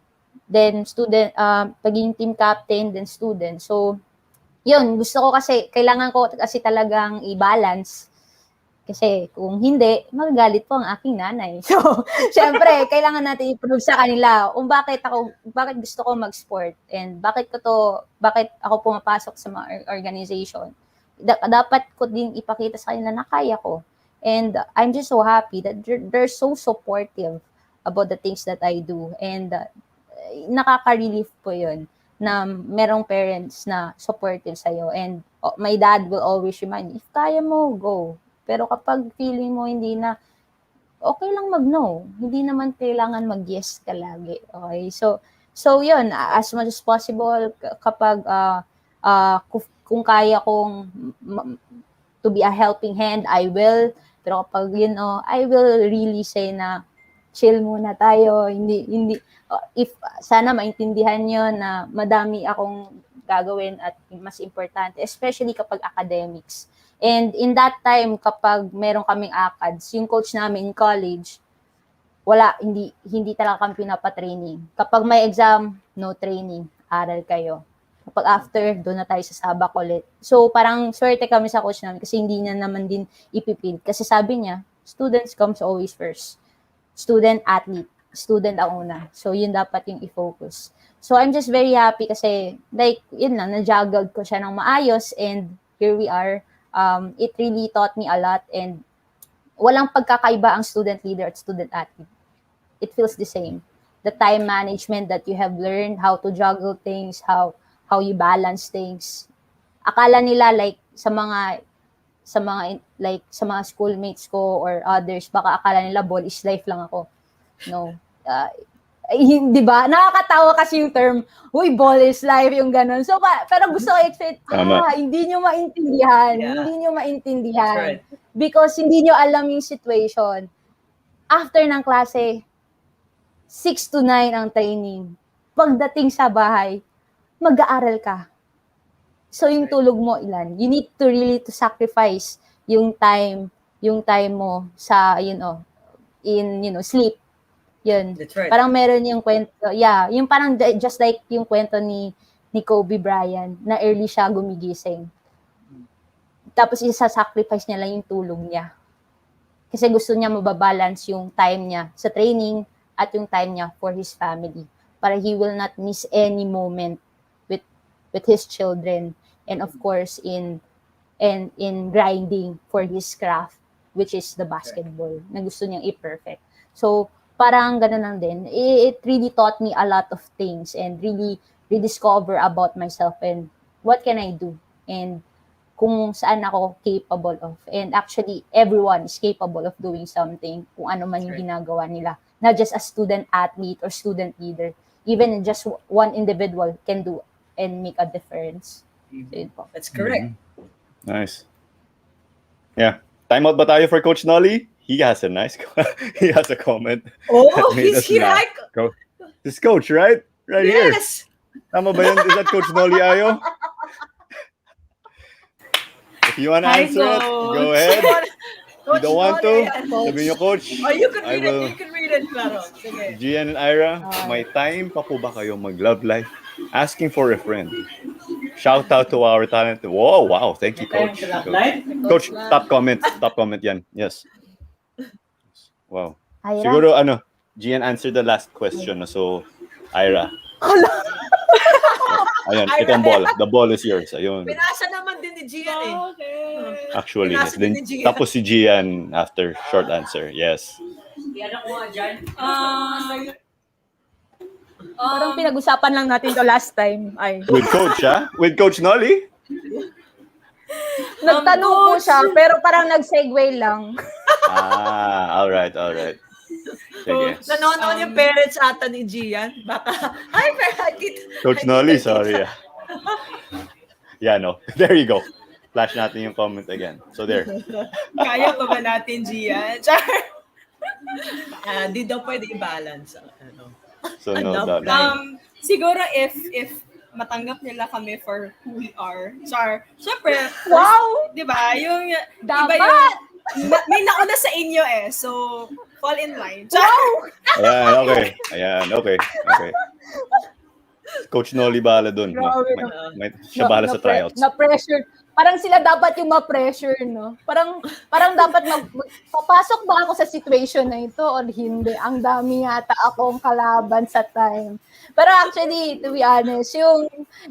student, pagiging team captain, then student. So, yun, gusto ko kasi, kailangan ko kasi talagang i-balance. Kasi kung hindi, magagalit po ang aking nanay. So, syempre, kailangan natin i-prove sa kanila kung bakit gusto ko mag-sport and bakit ako pumapasok sa mga organization. Dapat ko din ipakita sa kanila na kaya ko. And I'm just so happy that they're so supportive about the things that I do. And nakaka-relief po yun na merong parents na supportive sa'yo. And my dad will always remind me, if kaya mo, go. Pero kapag feeling mo hindi na, okay lang mag-no. Hindi naman kailangan mag-yes ka lagi. Okay? So yun, as much as possible, kapag kung kaya kong to be a helping hand, I will. Pero kapag, I will really say na, chill muna tayo. Hindi, if sana maintindihan nyo na madami akong gagawin at mas importante, especially kapag academics. And in that time, kapag meron kaming ACADS, yung coach namin in college, hindi talaga kami pinapatraining. Kapag may exam, no training, aral kayo. Kapag after, doon na tayo sa sabak ulit. So parang swerte kami sa coach namin kasi hindi niya naman din ipipil. Kasi sabi niya, students comes always first. Student, athlete. Student ang una. So yun dapat yung i-focus. So I'm just very happy kasi like, yun lang, na-juggled ko siya ng maayos and here we are. It really taught me a lot and walang pagkakaiba ang student leader at student athlete. It feels the same. The time management that you have learned, how to juggle things, how you balance things. Akala nila like sa mga schoolmates ko or others, baka akala nila ball is life lang ako. No. Di ba? Nakakatawa kasi yung term, uy, ball is life, yung ganun. So, pero gusto ko i-explain, hindi nyo maintindihan. Yeah. Hindi nyo maintindihan. Right. Because hindi nyo alam yung situation. After ng klase, 6 to 9 ang training. Pagdating sa bahay, mag-aaral ka. So, yung tulog mo, ilan? You need to really to sacrifice yung time mo sa, sleep. Yun. That's right. Parang meron yung kwento, yung parang just like yung kwento ni Kobe Bryant na early siya gumigising. Tapos isa-sacrifice niya lang yung tulog niya. Kasi gusto niya mababalance yung time niya sa training at yung time niya for his family. Para he will not miss any moment with his children. And of course, in grinding for his craft, which is the basketball, na gusto niyang i-perfect. So, parang ganun lang din. It really taught me a lot of things and really rediscover about myself and what can I do and kung saan ako capable of. And actually, everyone is capable of doing something kung ano man yung ginagawa nila. Not just a student athlete or student leader. Even just one individual can do and make a difference. So, that's correct. Mm-hmm. Nice. Yeah. Time out ba tayo for Coach Nolly? He has he has a comment. Oh, he's here. This coach, right? Right here. Yes. Tama ba yun? Is that Coach Nolly Ayo? If you want to answer it, go ahead. You don't want to? Sabi niyo, Coach. Oh, you can read it, Claro. Sige. Gianne and Aira, may time pa po ba kayo mag-love life? Asking for a friend. Shout out to our talent. Whoa, wow. Thank you, Coach. Coach, top comment yan. Yes. Wow. Aira? Siguro, Gianne answered the last question. So, Aira. Ayan, ito ang ball. The ball is yours. Ayun. Pinasa naman din ni Gianne eh. Okay. Actually, yes. Then, tapos si Gianne after short answer. Yes. Parang pinag-usapan lang natin to last time. With Coach, ha? With Coach Nolly? Nagtanong po siya, pero parang nag-segue lang. All right. Sige. Nanonood yung parents ata ni Gianne. Baka, hi, Coach Nolly, sorry. Yeah, no. There you go. Flash natin yung comment again. So there. Kaya pa ba natin, Gianne? Char. Di daw pwede i-balance. Ano. So no Love doubt. life. Siguro if matanggap nila kami for who we are. Char. Syempre, Wow! di ba? Yung Dapat! iba yung may nauna sa inyo eh. So, fall in line. Char. Ayan, okay. Ayan, okay. Okay. Coach Nolly bahala dun. No? Grabe, Siya bahala sa tryouts. Na-pressure. Parang sila dapat yung ma-pressure, no? Parang dapat papasok ba ako sa situation na ito or hindi? Ang dami yata akong kalaban sa time. Pero actually, to be honest,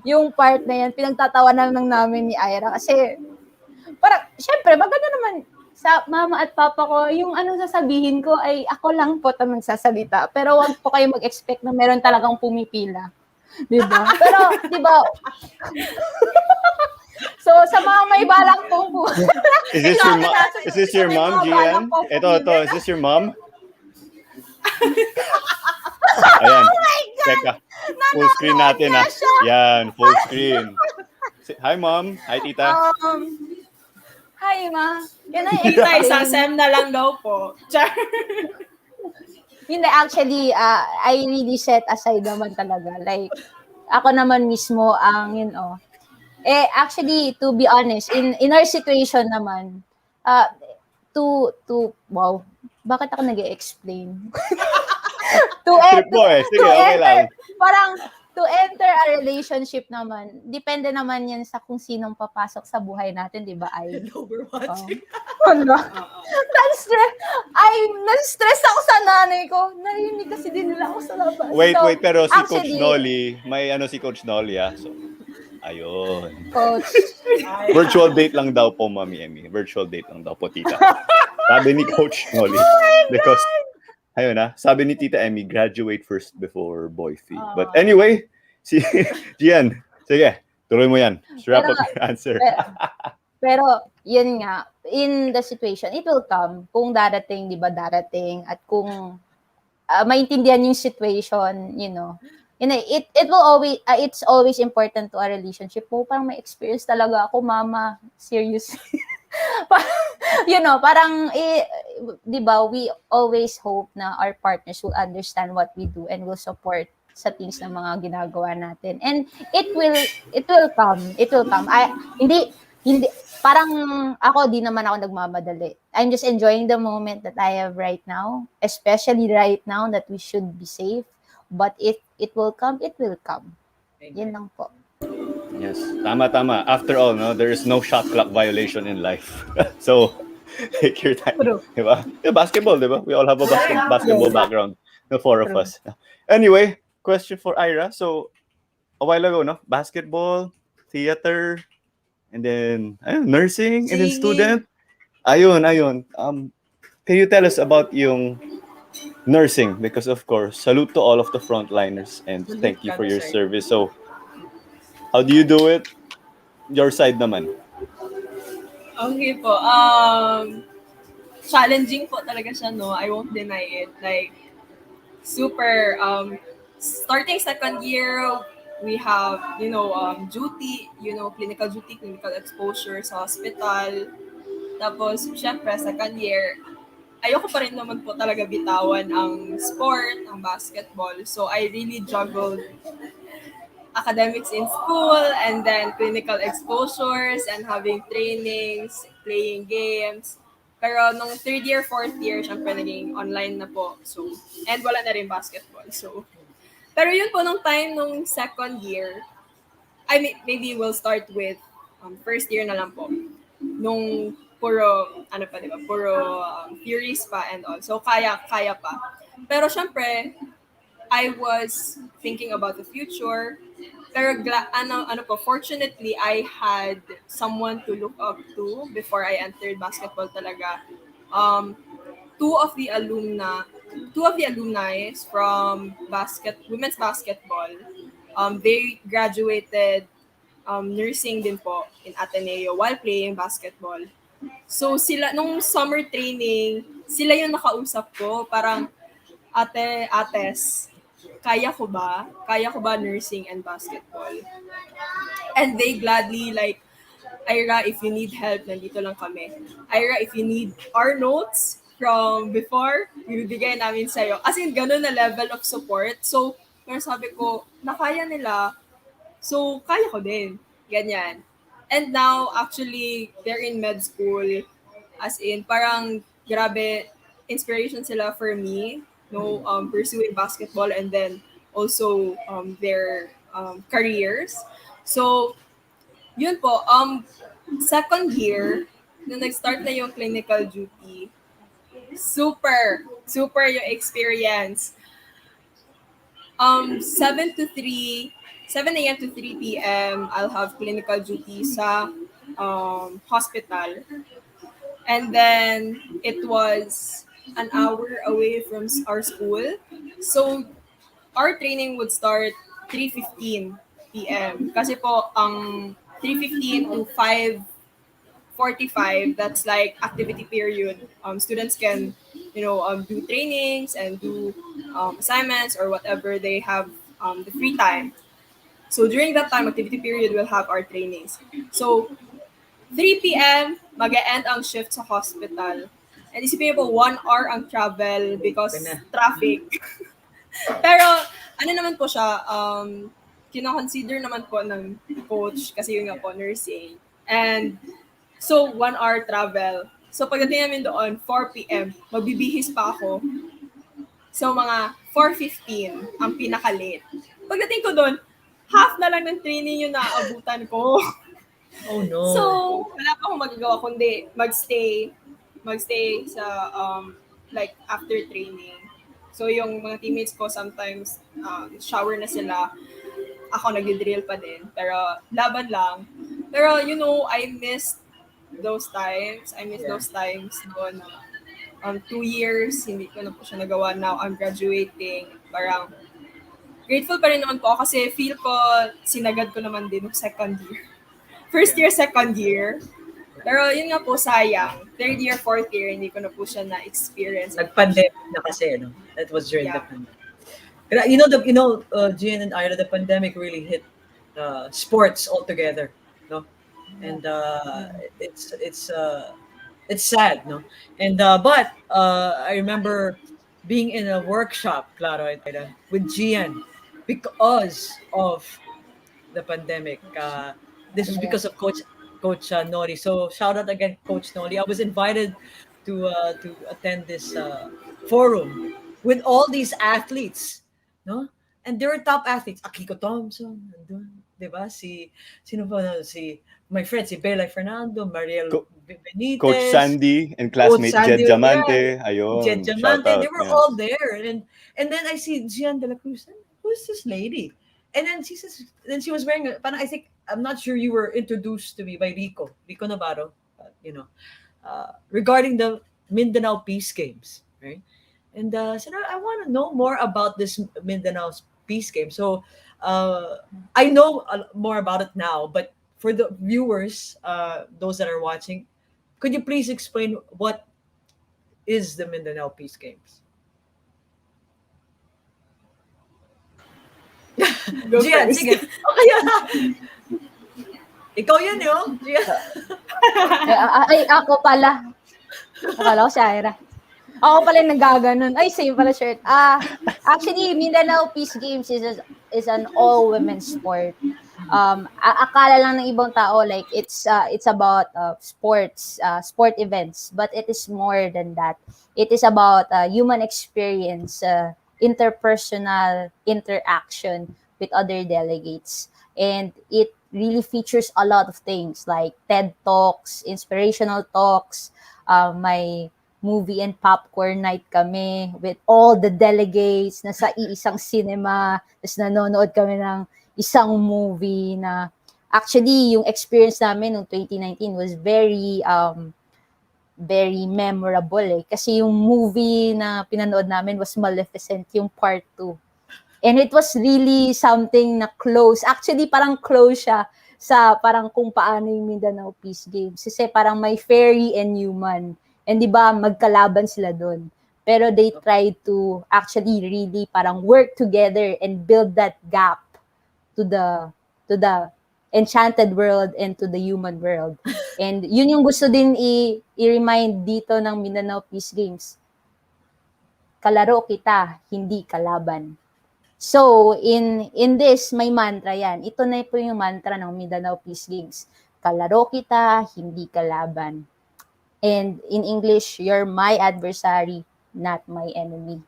yung part na yan, pinagtatawanan lang namin ni Aira kasi parang, syempre, maganda naman sa mama at papa ko, yung ano sasabihin ko ay ako lang po tamang sasalita. Pero wag po kayo mag-expect na meron talagang pumipila. Diba? Pero, diba, so, sa mga may balak pong po. Is this your mom, Gianne? Ito. Is this your mom? Ayan. Teka. Full screen natin, ha? Yan, full screen. Hi, mom. Hi, tita. Hi, ma. Can I Tita, explain? isang sem na lang daw po. Char. Hindi, actually, I really set aside naman talaga. Like, ako naman mismo ang, actually, to be honest, in our situation naman, wow, bakit ako nag-explain? Trip mo eh. Sige, okay lang. Parang, to enter a relationship naman, depende naman yan sa kung sinong papasok sa buhay natin, di ba? Hello, we're watching. Na-stress ako sa nanay ko. Narinig kasi din nila ako sa labas. Wait, pero si actually, Coach Nolly, may si Coach Nolly, ah. So, ayun. Coach. Virtual date lang daw po, Mami Emmy. Virtual date lang daw po, tita. Sabi ni Coach Nolly. Because, ayun sabi ni Tita Emmy, graduate first before boy fee. But anyway, si Gianne, sige, tuloy mo yan. Wrap up your answer. Pero, yun nga, in the situation, it will come. Kung darating, di ba darating, at kung maintindihan yung situation, it will always, it's always important to a relationship. Parang may experience talaga ako, mama, seriously. Parang, di ba, we always hope na our partners will understand what we do and will support sa things na mga ginagawa natin. And it will come. It will come. Hindi, parang ako, di naman ako nagmamadali. I'm just enjoying the moment that I have right now, especially right now that we should be safe. But if it will come, it will come. Yan lang po. Yes, tama. After all, there is no shot clock violation in life. So, take your time. Diba? Yeah, basketball, diba? We all have a basketball background. The four of us. Anyway, question for Aira. So, a while ago, basketball, theater, and then nursing, and then student. Ayun. Can you tell us about yung nursing? Because of course, salute to all of the frontliners and thank you for your service. So, how do you do it? Your side naman. Okay po. Challenging po talaga siya, no? I won't deny it. Like, super, starting second year, we have, duty, clinical duty, clinical exposure sa hospital. Tapos, syempre, second year, ayoko pa rin naman po talaga bitawan ang sport, ang basketball. So, I really juggled academics in school and then clinical exposures and having trainings, playing games. Pero nung third year, fourth year, syempre naging online na po. So, and wala na rin basketball. So, pero yun po nung time nung second year, maybe we'll start with first year na lang po. Nung puro, puro theories pa and all. So, kaya pa. Pero syempre, I was thinking about the future. Pero fortunately, I had someone to look up to before I entered basketball talaga. Two of the alumni from women's basketball, they graduated nursing din po in Ateneo while playing basketball. So sila nung summer training, sila yung nakausap ko, parang ates, kaya ko ba? Kaya ko ba nursing and basketball? And they gladly like, Ira, if you need help, nandito lang kami. Ira, if you need our notes from before, bibigay namin sa'yo. As in, ganun na level of support. So, pero sabi ko, nakaya nila, so kaya ko din. Ganyan. And now, actually, they're in med school. As in, parang grabe, inspiration sila for me, no, pursuing basketball and then also their careers. So, yun po, second year, nung nag-start na yung clinical duty, super yung experience. 7 a.m. to 3 p.m., I'll have clinical duty sa hospital. And then, it was an hour away from our school. So, our training would start 3:15 p.m. Kasi po, ang 3:15 to 5:45, that's like activity period. Students can, do trainings and do assignments or whatever they have the free time. So during that time, activity period, we'll have our trainings. So 3 p.m., mag-e-end ang shift sa hospital. And isipin niyo po, 1 hour ang travel because traffic. Pero ano naman po siya, kino-consider naman po ng coach kasi yun nga po, nursing. And so 1 hour travel. So pagdating namin doon, 4 p.m., magbibihis pa ako. So mga 4:15 ang pinaka-late. Pagdating ko doon, half na lang ng training yung naaabutan ko. Oh no. So, wala pa akong magagawa kundi magstay sa like after training. So yung mga teammates ko sometimes shower na sila. Ako nagdi-drill pa din, pero laban lang. Pero I missed those times. Those times noon. 2 years hindi ko na po siya nagawa. Now I'm graduating. Parang grateful pa rin naman po kasi feel ko sinagad ko naman din ng second year. First year, second year. Pero yun nga po, sayang. Third year, fourth year, hindi ko na po siya na-experience. Nag-pandemic na kasi, no? That was during the pandemic. Gianne and Ira, the pandemic really hit sports altogether, no? And it's sad, no? And but I remember being in a workshop, claro, with Gianne because of the pandemic. This was because of Coach Nori. So shout out again, Coach Nori. I was invited to attend this forum with all these athletes, no? And they were top athletes. Akiko Thompson, nandun, diba? Sino ba? My friend, si Bella Fernando, Mariel Benitez, Coach Sandy and classmate Jed Diamante. Ayun. Jed Diamante, they were all there. And then I see Gianne dela Cruz. Who's this lady? And then she says, she was wearing, I'm not sure you were introduced to me by Rico Navarro, regarding the Mindanao Peace Games, right? And said, I want to know more about this Mindanao Peace Game. So I know more about it now, but for the viewers, those that are watching, could you please explain what is the Mindanao Peace Games? Gianne, sige. Okay yan. Ikaw yan, yun. Ay, ako pala. Akala ko si Aira. Ako pala yung nagaganon. Ay, same pala shirt. Actually, Mindanao Peace Games is an all-women's sport. Akala lang ng ibang tao like it's about sports, sport events, but it is more than that. It is about human experience, interpersonal interaction with other delegates, and it really features a lot of things like TED Talks, inspirational talks, may movie and popcorn night kami with all the delegates na sa iisang cinema, tapos nanonood kami ng isang movie na actually yung experience namin noong 2019 was very memorable kasi yung movie na pinanood namin was Maleficent, yung part 2. And it was really something na close. Actually, parang close siya sa parang kung paano yung Mindanao Peace Games. Kasi parang may fairy and human. And di ba, magkalaban sila doon. Pero they tried to actually really parang work together and build that gap to the enchanted world and to the human world. And yun yung gusto din i-remind dito ng Mindanao Peace Games. Kalaro kita, hindi kalaban. So, in this, may mantra yan. Ito na po yung mantra ng Mindanao Peace Games. Kalaro kita, hindi kalaban. And in English, you're my adversary, not my enemy.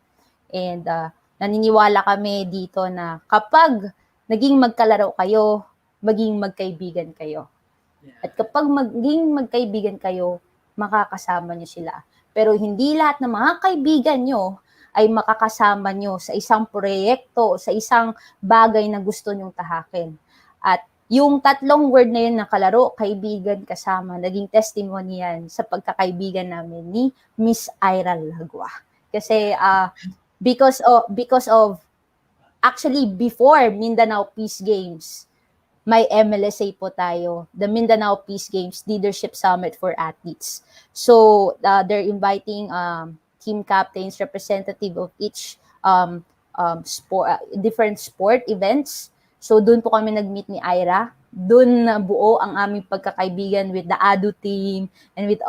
And naniniwala kami dito na kapag naging magkalaro kayo, maging magkaibigan kayo. At kapag maging magkaibigan kayo, makakasama nyo sila. Pero hindi lahat ng mga kaibigan nyo ay makakasama nyo sa isang proyekto, sa isang bagay na gusto nyong tahakin. At yung tatlong word na yun na kalaro, kaibigan, kasama, naging testimony yan sa pagkakaibigan namin ni Miss Aira Lagua. Kasi because of actually before Mindanao Peace Games, may MLSA po tayo, the Mindanao Peace Games Leadership Summit for Athletes. So they're inviting team captains, representative of each different sport events. So doon po kami nag-meet ni Aira. Doon buo ang aming pagkakaibigan with the ADU team and with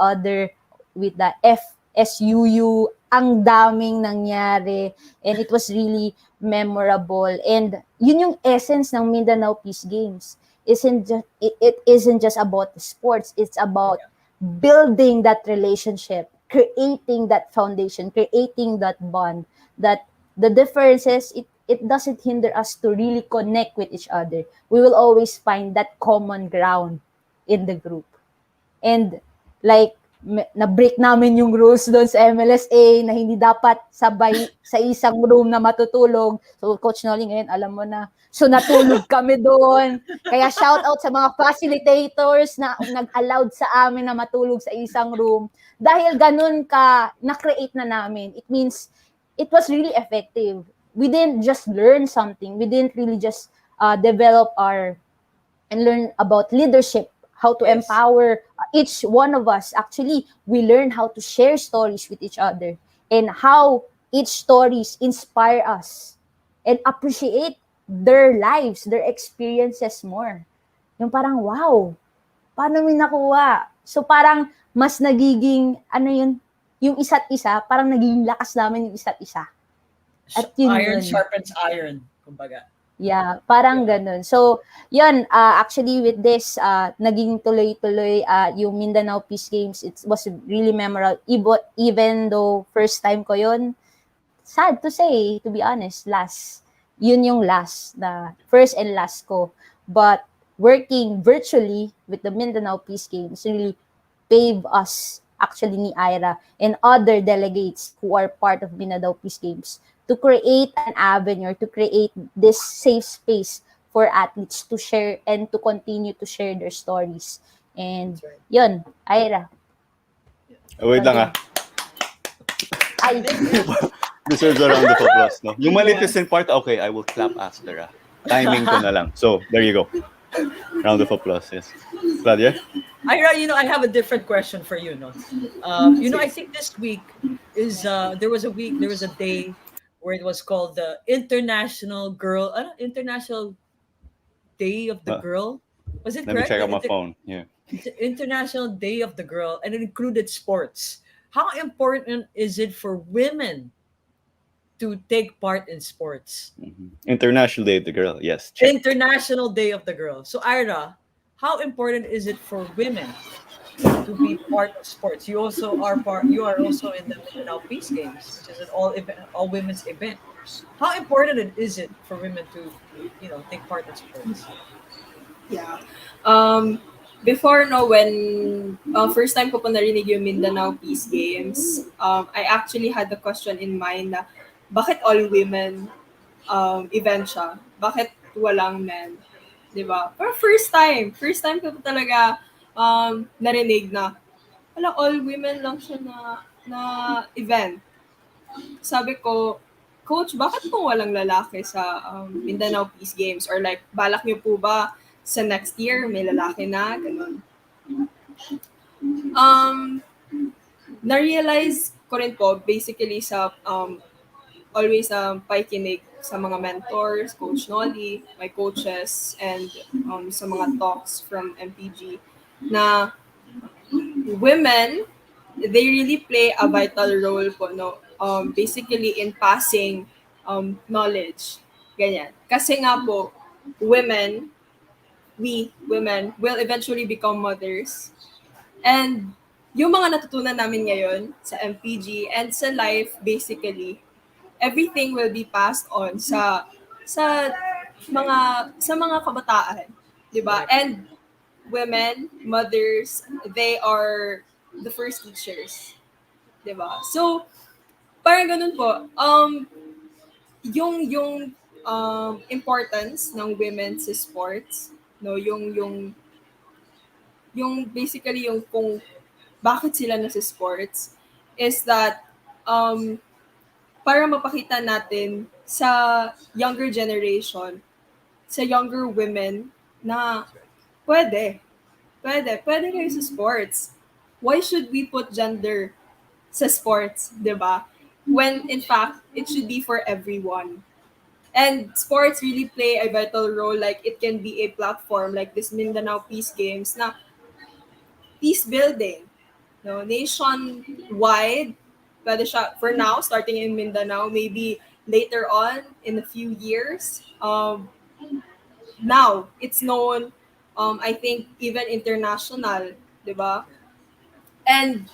the FSUU. Ang daming nangyari and it was really memorable. And yun yung essence ng Mindanao Peace Games. It isn't just about the sports. It's about building that relationship, creating that foundation, creating that bond, that the differences, it doesn't hinder us to really connect with each other. We will always find that common ground in the group. And like, na-break namin yung rules doon sa MLSA na hindi dapat sabay sa isang room na matutulog. So, Coach Nolly, ngayon, alam mo na. So, natulog kami doon. Kaya shout out sa mga facilitators na nag-allowed sa amin na matulog sa isang room. Dahil ganun ka, na-create na namin. It means, it was really effective. We didn't just learn something. We didn't really just develop and learn about leadership, how to empower each one of us. Actually, we learn how to share stories with each other and how each stories inspire us and appreciate their lives, their experiences more. Yung parang, wow, paano mo nakuha? So parang mas nagiging, yung isa't isa, parang nagiging lakas namin yung isa't isa. At iron sharpens iron, kumbaga. Yeah, parang ganun. So, yun, actually with this, naging tuloy-tuloy yung Mindanao Peace Games. It was really memorable. Even though first time ko yun, sad to say, to be honest, yun yung last, na first and last ko. But working virtually with the Mindanao Peace Games really paved us, actually ni Aira, and other delegates who are part of Mindanao Peace Games to create an avenue, to create this safe space for athletes to share and to continue to share their stories. And yun, Aira. Wait lang Ay. Deserves a round of applause, no? Yung malitising part, okay, I will clap after. Timing ko na lang. So, there you go. Round of applause, yes. Claudia? Ira, I have a different question for you, no? I think this week is, there was a day where it was called the International Day of the Girl. Was it correct? Let me check out my phone. Yeah. International Day of the Girl, and it included sports. How important is it for women to take part in sports? Mm-hmm. International Day of the Girl, yes. Check. International Day of the Girl. So, Ira, how important is it for women to be part of sports? You are also in the Mindanao Peace Games, which is an all women's event. How important is it for women to take part in sports? Yeah. Before when first time ko po narinig yung Mindanao Peace Games, I actually had the question in mind na bakit all women event siya? Bakit walang men? Diba? Pero first time ko talaga narinig na all women lang siya na event. Sabi ko, Coach, bakit po walang lalaki sa Mindanao Peace Games? Or like, balak niyo po ba sa next year may lalaki na? Ganun. Na-realize ko rin po, basically always pakikinig sa mga mentors, Coach Nolly, my coaches, and sa mga talks from MPG na women, they really play a vital role po, no? Basically in passing knowledge. Ganyan. Kasi nga po, we women will eventually become mothers. And yung mga natutunan namin ngayon sa MPG and sa life, basically, everything will be passed on sa mga kabataan, 'di ba? And women, mothers, they are the first teachers, 'di ba? So, parang ganun po. Yung importance ng women sa sports, no, yung basically yung kung bakit sila nasa sports is that para mapakita natin sa younger generation, sa younger women na pwede, pwede kayo sa sports. Why should we put gender sa sports, 'di ba? When in fact, it should be for everyone. And sports really play a vital role. Like it can be a platform like this Mindanao Peace Games na peace building. No, nationwide, pwede siya, for now, starting in Mindanao, maybe later on, in a few years, now, it's known, I think, even international, di ba? And,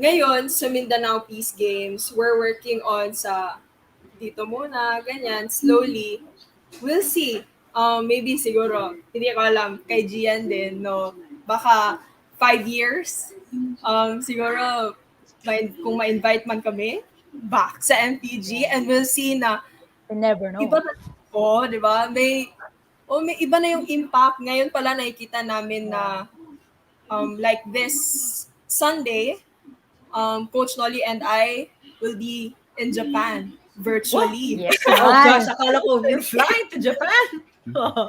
ngayon, sa Mindanao Peace Games, we're working on sa dito muna, ganyan, slowly, we'll see. Maybe siguro, hindi ko alam, kay Gianne din, no? Baka 5 years, siguro, kung ma-invite man kami, back sa MPG, and we'll see na, You never know. iba na, di ba? May iba na yung impact. Ngayon pala nakikita namin na, like this Sunday, Coach Nolly and I will be in Japan virtually. Yes, Oh gosh, naman. akala ko you're flying to Japan. Diba?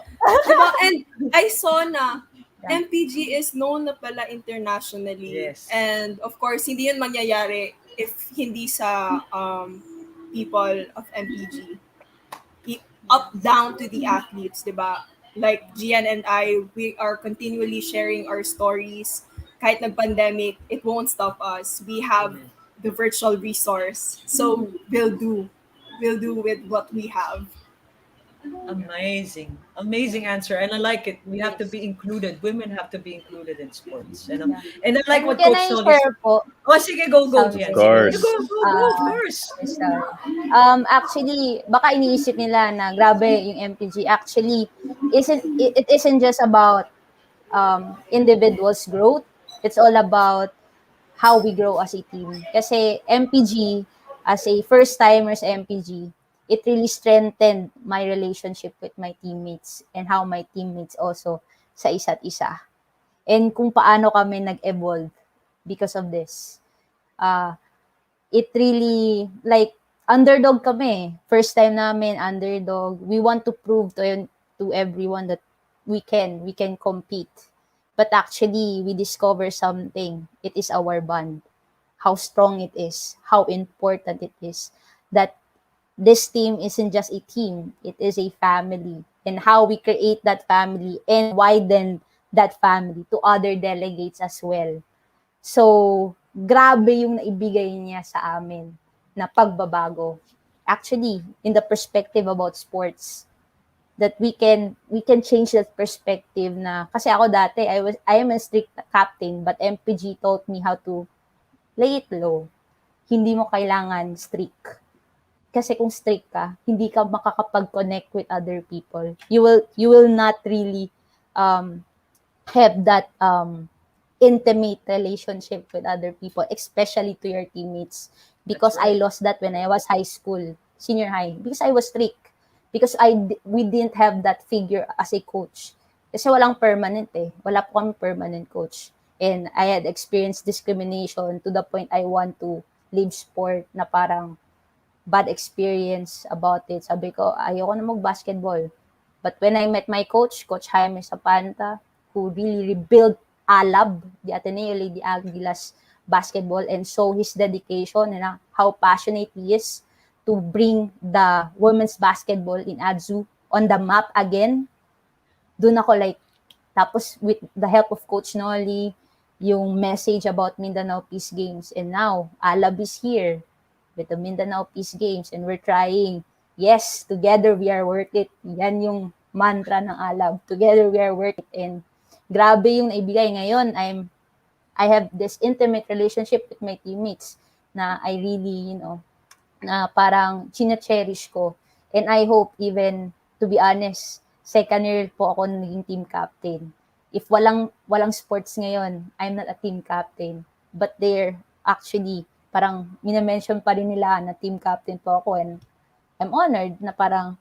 And I saw na MPG is known na pala internationally. Yes. And of course, hindi yun mangyayari if hindi sa people of MPG. Up down to the athletes, diba? Like Gianne and I, we are continually sharing our stories. Kahit nag-pandemic, it won't stop us. We have the virtual resource. So we'll do with what we have. Amazing answer, and I like it. We have to be included. Women have to be included in sports, and Yeah. and I like And what can Coach I Noli share said. po Oh, sige, go, something? Gian. Of course. You go, of course. Sorry. Actually, baka iniisip nila na grabe yung MPG. Actually, it isn't just about individuals' growth. It's all about how we grow as a team. Kasi MPG, as a first-timer sa MPG, it really strengthened my relationship with my teammates and how my teammates also sa isa't isa. And kung paano kami nag-evolve because of this. It really, like, underdog kami. First time namin, underdog. We want to prove to everyone that we can compete. But actually, we discover something. It is our bond. How strong it is. How important it is. That this team isn't just a team. It is a family. And how we create that family and widen that family to other delegates as well. So, grabe yung naibigay niya sa amin na pagbabago. Actually, in the perspective about sports, that we can change that perspective na kasi ako dati I am a strict captain but MPG taught me how to play it low. Hindi mo kailangan strict. Kasi kung strict ka, hindi ka makakapag-connect with other people. You will not really have that intimate relationship with other people, especially to your teammates. Because I lost that when I was high school, senior high, because I was strict. Because we didn't have that figure as a coach. Kasi walang permanent eh. Wala po kami permanent coach. And I had experienced discrimination to the point I want to leave sport na parang bad experience about it. Sabi ko, ayoko na mag-basketball. But when I met my coach, Coach Jaime Sapanta, who really rebuilt ALAB, the Ateneo Lady Aguilas basketball and show his dedication and how passionate he is to bring the women's basketball in Adzu on the map again. Doon ako like, tapos with the help of Coach Nolly, yung message about Mindanao Peace Games. And now, ALAB is here with the Mindanao Peace Games and we're trying. Yes, together we are worth it. Yan yung mantra ng ALAB. Together we are worth it. And grabe yung naibigay ngayon. I have this intimate relationship with my teammates na I really, na parang china-cherish ko. And I hope even, to be honest, second year po ako naging team captain. If walang sports ngayon, I'm not a team captain. But they're actually, parang minamention pa rin nila na team captain po ako. And I'm honored na parang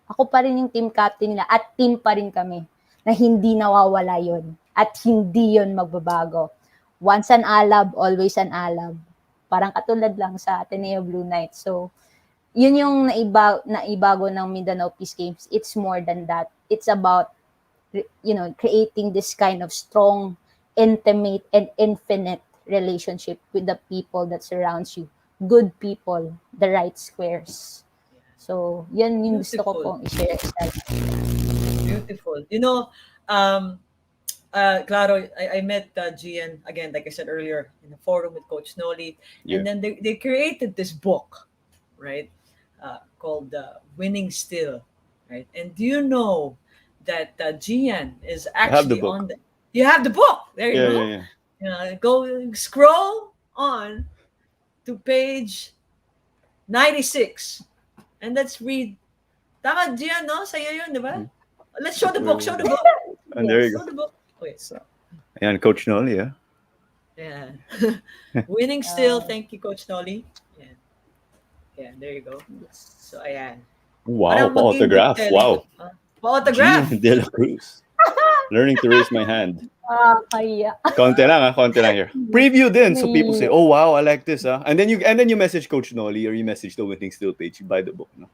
ako pa rin yung team captain nila at team pa rin kami na hindi nawawala yon at hindi yon magbabago. Once an ALAB, always an ALAB. Parang katulad lang sa Ateneo Blue Knights. So, yun yung naibago ng Mindanao Peace Games. It's more than that. It's about, creating this kind of strong, intimate, and infinite relationship with the people that surrounds you. Good people, the right squares. So, yun yung gusto ko pong i-share. Beautiful. Claro, I met Gianne, again, like I said earlier, in a forum with Coach Noli. Yeah. And then they created this book, right, called Winning Still, right? And do you know that Gianne is actually book. on the... You have the book! There you go. Yeah. Go scroll on to page 96. And let's read. Tama, Gianne, no? Sa'yo yun, di ba? Let's show the book. Show the book. And there you Show go. the book. Wait, so. Ayan, Coach Nolly, yeah. Yeah. Winning Still. Thank you, Coach Nolly. Yeah, there you go. So, ayan. Wow, pa-autograph. Wow. Pa-autograph. Gianne dela Cruz. Learning to raise my hand. Kaya. Konti lang here. Preview din, so people say, "Oh wow, I like this." And then you message Coach Nolly or you message the Winning Still page. You buy the book. No?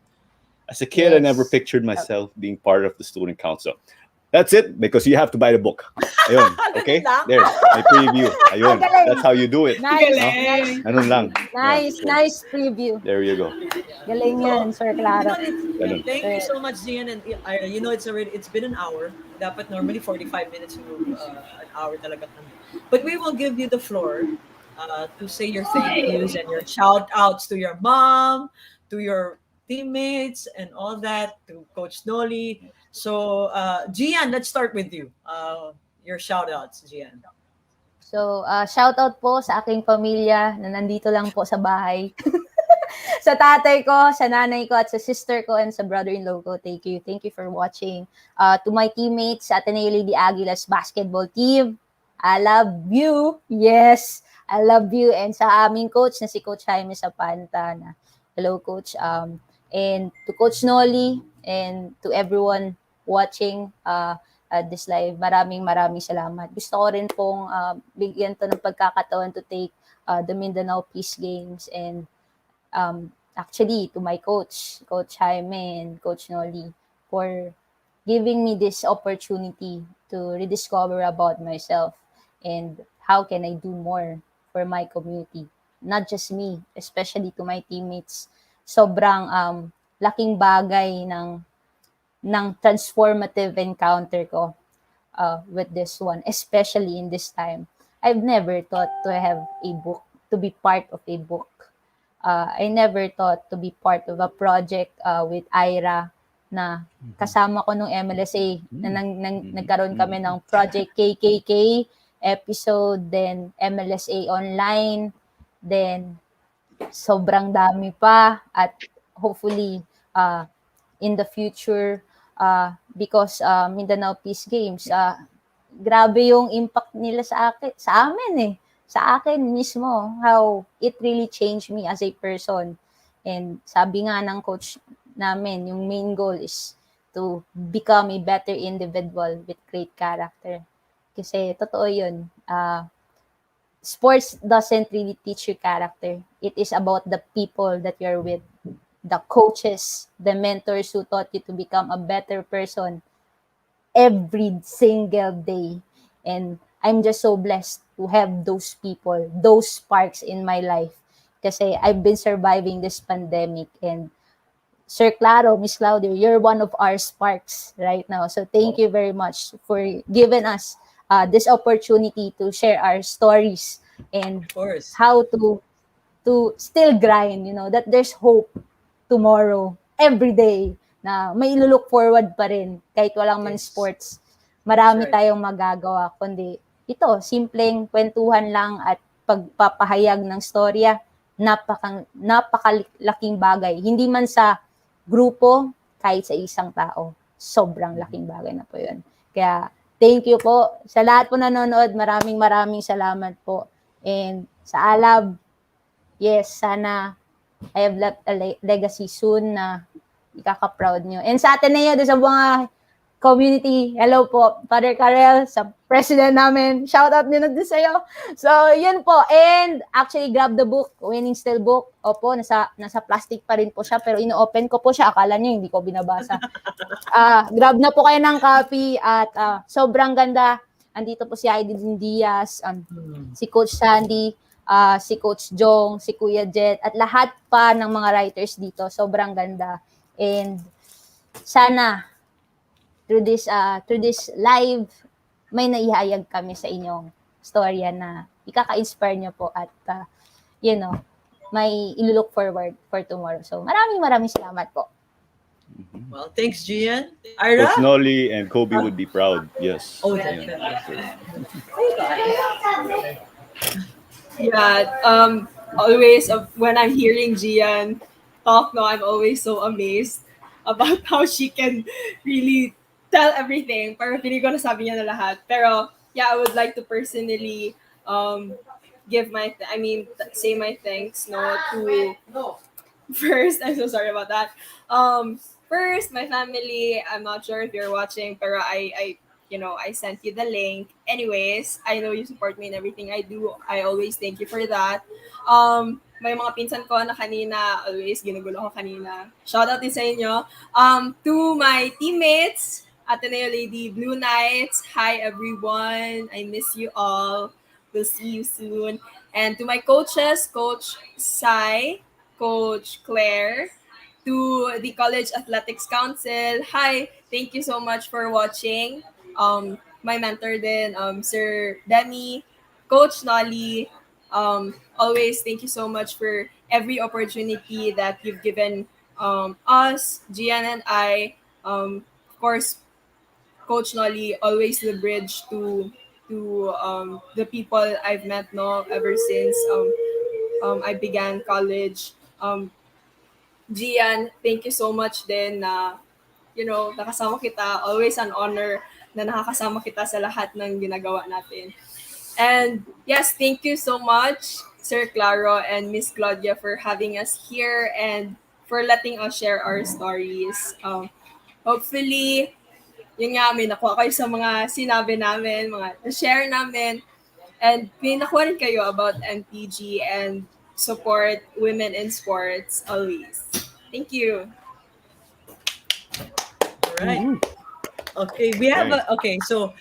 As a kid, I never pictured myself being part of the student council. That's it, because you have to buy the book. Ayun, okay? There, my preview. Ayun, that's how you do it. Nice. Ganun lang. Nice preview. There you go. Galing yan, Sir Clara. Thank you so much, Gianne and Ira. It's been an hour. Dapat normally 45 minutes, an hour talaga. But we will give you the floor to say your thank yous and your shout outs to your mom, to your teammates, and all that, to Coach Noli. So, Gianne, let's start with you. Your shout outs, Gianne. So, shout out po sa aking pamilya na nandito lang po sa bahay. Sa tatay ko, sa nanay ko, at sa sister ko, and sa brother-in-law ko. Thank you. Thank you for watching. To my teammates sa Ateneo Lady Aguilas Basketball team, I love you. Yes, I love you. And sa aming coach na si Coach Jaime Sapanta. Hello, Coach. And to Coach Noli and to everyone watching this live, maraming salamat. Gusto ko rin pong bigyan to ng pagkakataon to take the Mindanao Peace Games, and actually to my coach Jaime and Coach Noli, for giving me this opportunity to rediscover about myself and how can I do more for my community. Not just me, especially to my teammates. Sobrang laking bagay ng transformative encounter ko with this one, especially in this time. I've never thought to have a book, to be part of a book. I never thought to be part of a project with Aira na kasama ko nung MLSA na nagkaroon kami ng Project KKK episode, then MLSA online, then sobrang dami pa, at hopefully in the future, because Mindanao Peace Games, grabe yung impact nila sa akin mismo, how it really changed me as a person. And sabi nga ng coach namin, yung main goal is to become a better individual with great character. Kasi totoo yun, sports doesn't really teach you character. It is about the people that you're with, the coaches, the mentors who taught you to become a better person every single day. And I'm just so blessed to have those people, those sparks in my life. Kasi I've been surviving this pandemic, and Sir Claro, Miss Claudia, you're one of our sparks right now. So thank you very much for giving us this opportunity to share our stories and Of course. how to still grind, that there's hope tomorrow, every day, na may look forward pa rin kahit walang man Yes. sports. Marami That's right. tayong magagawa, kundi ito, simpleng kwentuhan lang at pagpapahayag ng storya, napakalaking bagay. Hindi man sa grupo, kahit sa isang tao. Sobrang laking bagay na po yun. Kaya, thank you po. Sa lahat po nanonood, maraming salamat po. And sa ALAB, yes, sana I have left a legacy soon na ikaka-proud nyo. And sa Ateneo, sa mga community, hello po, Father Karel, sa president namin, shout out din natin sa'yo. So, yun po. And actually, grab the book, Winning Still book. Opo, nasa plastic pa rin po siya, pero ino-open ko po siya. Akala niyo, hindi ko binabasa. Grab na po kayo ng copy at sobrang ganda. Andito po si Aidin Diaz, si Coach Sandy, si Coach Jong, si Kuya Jet, at lahat pa ng mga writers dito. Sobrang ganda. And sana, through this live, may naihayag kami sa inyong storya na ikaka-inspire nyo po at, may ilulook forward for tomorrow. So, maraming salamat po. Well, thanks, Gianne. Ira? Coach Nolly and Kobe would be proud. Yes. Oh, Ayun. definitely. Yeah, always when I'm hearing Gianne talk, no, I'm always so amazed about how she can really tell everything. Parang feeling ko nasabi niya na lahat. Pero yeah, I would like to personally give say my thanks, no, to first, I'm so sorry about that. First, my family, I'm not sure if you're watching, pero I sent you the link. Anyways, I know you support me in everything I do. I always thank you for that. May mga pinsan ko na kanina, always ginugulo ko kanina. Shout out din sa inyo. To my teammates, Ateneo Lady Blue Knights, hi everyone. I miss you all. We'll see you soon. And to my coaches, Coach Sai, Coach Claire, to the College Athletics Council, hi, thank you so much for watching. My mentor din, Sir Demi, Coach Nolly, always thank you so much for every opportunity that you've given us, Gianne and I. Of course, Coach Nolly, always the bridge to the people I've met, no, ever since I began college. Gianne, thank you so much din na, nakasama kita. Always an honor na nakakasama kita sa lahat ng ginagawa natin. And yes, thank you so much, Sir Claro and Miss Claudia, for having us here and for letting us share our stories. Hopefully, yun nga, may nakuha kayo sa mga sinabi namin, mga share namin. And may nakuha rin kayo about MPG and support women in sports always. Thank you. All right. Okay, we have so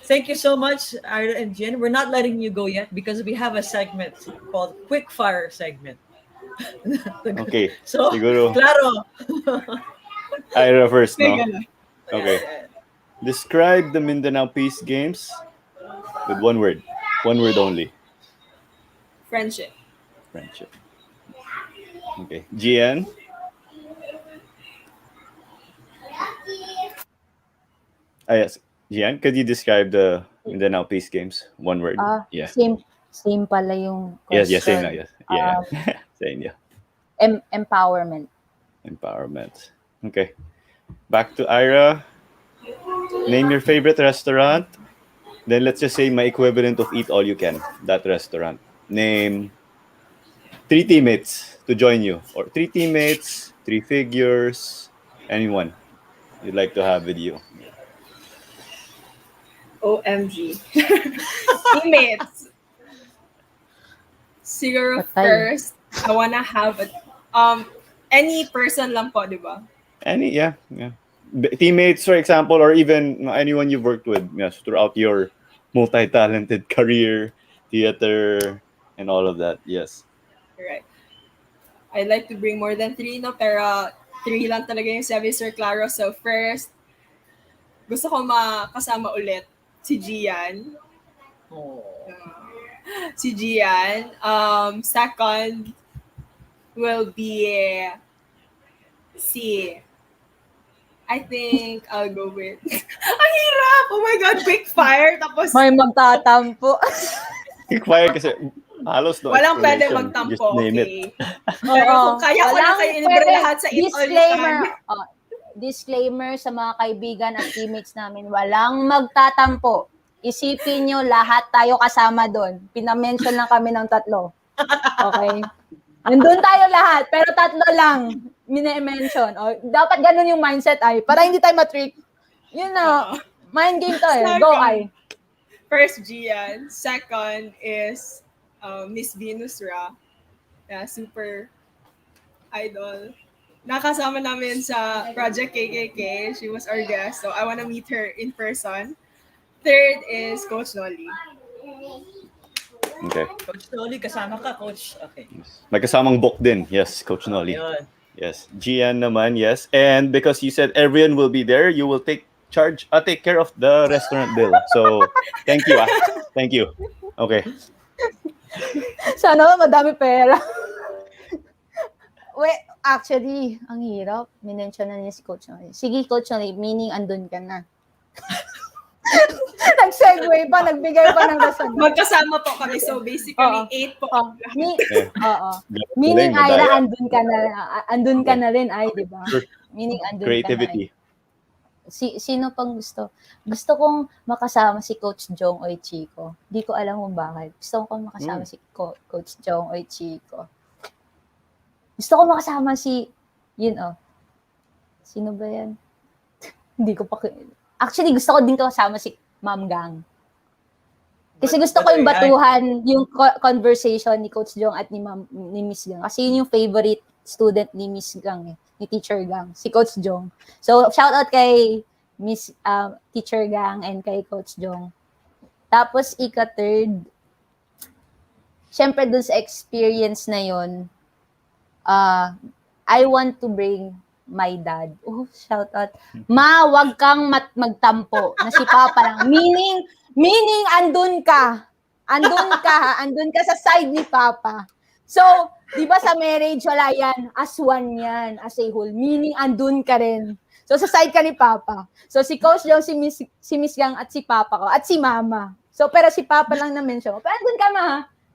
thank you so much, Ira and Gianne. We're not letting you go yet because we have a segment called Quick Fire segment. Okay. So, Siguro, Claro. Ira first, no? May Okay. Describe the Mindanao Peace Games with one word. One word only. Friendship. Friendship. Okay. Gianne? Yes. Gianne, could you describe the Mindanao Peace Games? One word. Yeah. Same pala yung Yes, question. same na. Yes. Yeah. Same, yeah. Empowerment. Empowerment. Okay. Back to Ira. Name your favorite restaurant. Then let's just say my equivalent of eat all you can, that restaurant. Name 3 teammates to join you. Or 3 teammates, 3 figures, anyone you'd like to have with you. OMG. Teammates. Siguro Patay. first, I wanna have any person lang po, di ba? Any, yeah. Teammates, for example, or even anyone you've worked with, yes, throughout your multi-talented career, theater, and all of that. Yes. Right. I'd like to bring more than 3, no? Pero 3 lang talaga yung sabi Sir Claro. So first, gusto ko makasama ulit si Gianne. Oh. Si Gianne. Second will be si... I think I'll go with... Ang hirap! Oh my God, quick fire! Tapos May magtatampo. Quick fire kasi halos no walang pwede explanation. magtampo, Just name it. okay? Pero kung kaya ko na kayo ilibre lahat sa Eat All You disclaimer, Can. disclaimer sa mga kaibigan at teammates namin, walang magtatampo. Isipin nyo, lahat tayo kasama doon. Pinamention lang kami ng 3. Okay? Andun tayo lahat, pero 3 lang mine-mention. O, dapat ganun yung mindset ay, para hindi tayo matrick. Yun na, mind game to eh. Go ay. First, Gianne. Second is Miss Venus Ra. Yeah, super idol. Nakasama namin sa Project KKK. She was our guest, so I wanna meet her in person. Third is Coach Nolly. Okay. Coach Nolly, kasama ka, Coach. Okay. May kasamang book din. Yes, Coach Nolly. Ayun. Yes. Gianne naman, yes. And because you said everyone will be there, you will take care of the restaurant bill. So, thank you. Thank you. Okay. Sana madami pera. Wait, actually, ang hirap. Minention na niya si Coach Nolly. Sige, Coach Nolly, meaning andun ka na. Nag-segue pa, nagbigay pa ng rason. Magkasama po kami, so basically 8 po. Meaning, Aira, andun ka na rin, ay, di ba? Meaning, andun Creativity. ka na. Sino pang gusto? Gusto kong makasama si Coach Jong Oy Chico. Di ko alam kung bakit. Gusto kong makasama si Coach Jong Oy Chico. Gusto ko makasama sino ba yan? Hindi ko pa... Actually, gusto ko din kasama si Ma'am Gang. Kasi gusto ko yung batuhan, yung conversation ni Coach Jong at ni Miss Gang. Kasi yun yung favorite student ni Miss Gang, ni Teacher Gang, si Coach Jong. So, shout out kay Miss Teacher Gang and kay Coach Jong. Tapos, ika-third, syempre dun sa experience na yun, I want to bring my dad. Oh, shout out. Ma, wag kang magtampo. Na si Papa lang. Meaning, andun ka. Andun ka sa side ni Papa. So, di ba sa marriage, wala yan. As one yan. As a whole. Meaning, andun ka rin. So, sa side ka ni Papa. So, si Coach Jong, si Miss Gang, at si Papa ko, at si Mama. So, pero si Papa lang na-mention ko. Pero andun ka, Ma.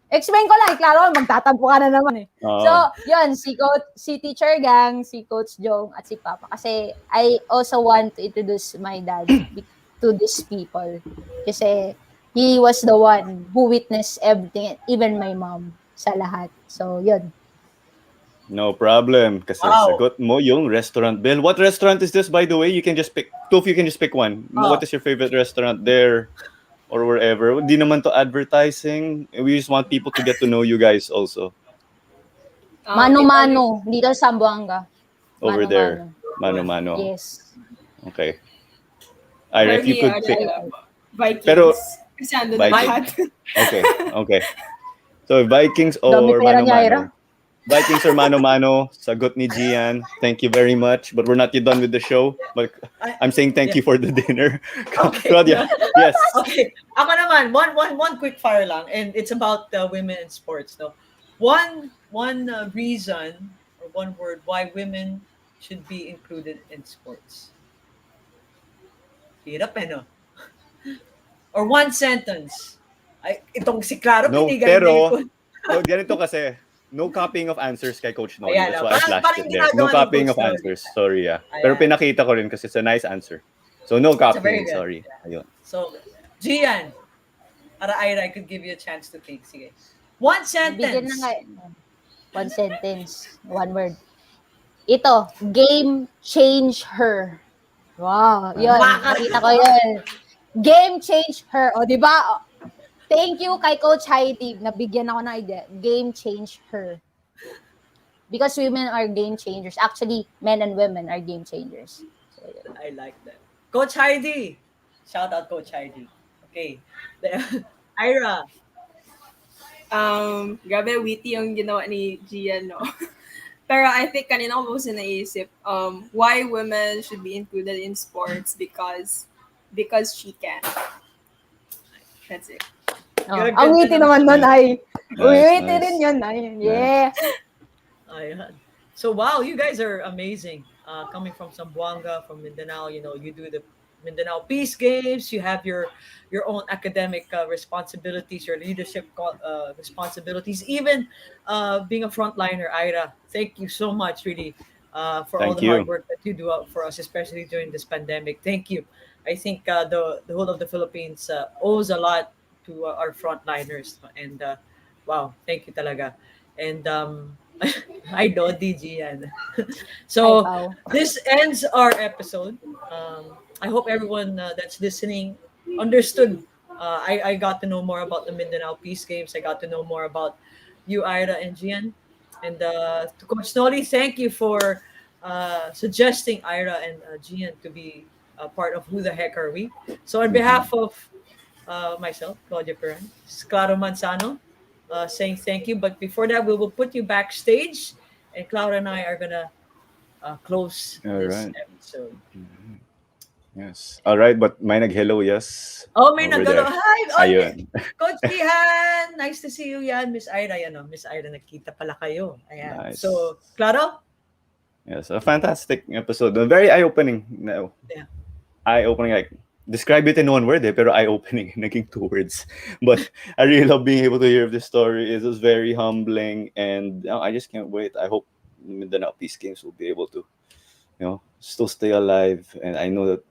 Explain ko lang, klaro, magtatampo ka na naman eh. So, yun, si Teacher Gang, si Coach Jong, at si Papa. Kasi I also want to introduce my dad to these people. Kasi he was the one who witnessed everything, even my mom, sa lahat. So, yun. No problem. Kasi sagot mo yung restaurant bill. What restaurant is this, by the way? You can just pick, two of you can just pick one. What is your favorite restaurant there? Or wherever. Hindi naman to advertising. We just want people to get to know you guys also. Mano-mano. Dito sa Sambuanga. Over there. Mano-mano. Yes. Okay. Ira, if you could pick. Vikings. Pero, kasi andun na lahat. Okay. So, Vikings or Mano-mano? Vikings or Mano-mano, sagot ni Gianne. Thank you very much. But we're not yet done with the show. But I'm saying thank you for the dinner. Claudia, yes. Okay. Ako naman, one quick fire lang. And it's about women in sports. No? One reason or one word why women should be included in sports. Hirap no? Or one sentence. Ay, itong si Claro, no, pinigan pero, ganito kasi, no copying of answers kay Coach Nolly. That's why I flashed it there. No copying of answers. Sorry, Pero pinakita ko rin kasi it's a nice answer. So, no copying. Sorry. Ayun. So, Gianne, para Ira, I could give you a chance to think. Sige. One sentence. Bigyan na nga. One sentence. One word. Ito, game change her. Wow. Yun. Nakita ko yun. Game change her. O, di ba? Thank you kay Coach Heidi. Nabigyan ako ng idea. Game change her. Because women are game changers. Actually, men and women are game changers. So, I like that. Coach Heidi. Shout out Coach Heidi. Okay. Ira. Grabe witty yung ginawa ni Gianne, no? Pero I think kanina ko po naisip, why women should be included in sports because she can. That's it. Oh, Gaganda ang witty ng naman nun sagot. ay. Nice, Witty rin nice. yun ay. Yeah. Ayan. So wow, you guys are amazing. Coming from Zamboanga, from Mindanao, you do the Mindanao Peace Games. You have your own academic responsibilities, your leadership responsibilities, even being a frontliner. Ira, thank you so much, really, for all Thank the hard you. work that you do out for us, especially during this pandemic. Thank you. I think the whole of the Philippines owes a lot to our frontliners, and wow, thank you talaga. And I know DG yan. Ay, So pao. this ends our episode. I hope everyone that's listening understood. I got to know more about the Mindanao Peace Games. I got to know more about you, Ira and Gianne. And to Coach Noli, thank you for suggesting Ira and Gianne to be a part of Who the Heck Are We. So on behalf of myself, Claudia Perrin, Claro Manzano, saying thank you. But before that, we will put you backstage, and Clara and I are gonna close All this right. episode. Yes. All right, but may nag-hello, yes. Oh, may Over nagalo. there. Hi! Oh, Ayun. Coach Gihan! Nice to see you yan. Miss Ira, yan o. Miss Ira, nakita pala kayo. Ayan. Nice. So, Claro? Yes, a fantastic episode. Very eye-opening. No. Yeah. Eye-opening, like, describe it in one word, pero eye-opening, naging two words. But I really love being able to hear this story. It was very humbling, and I just can't wait. I hope Mindanao Peace Games will be able to, still stay alive. And I know that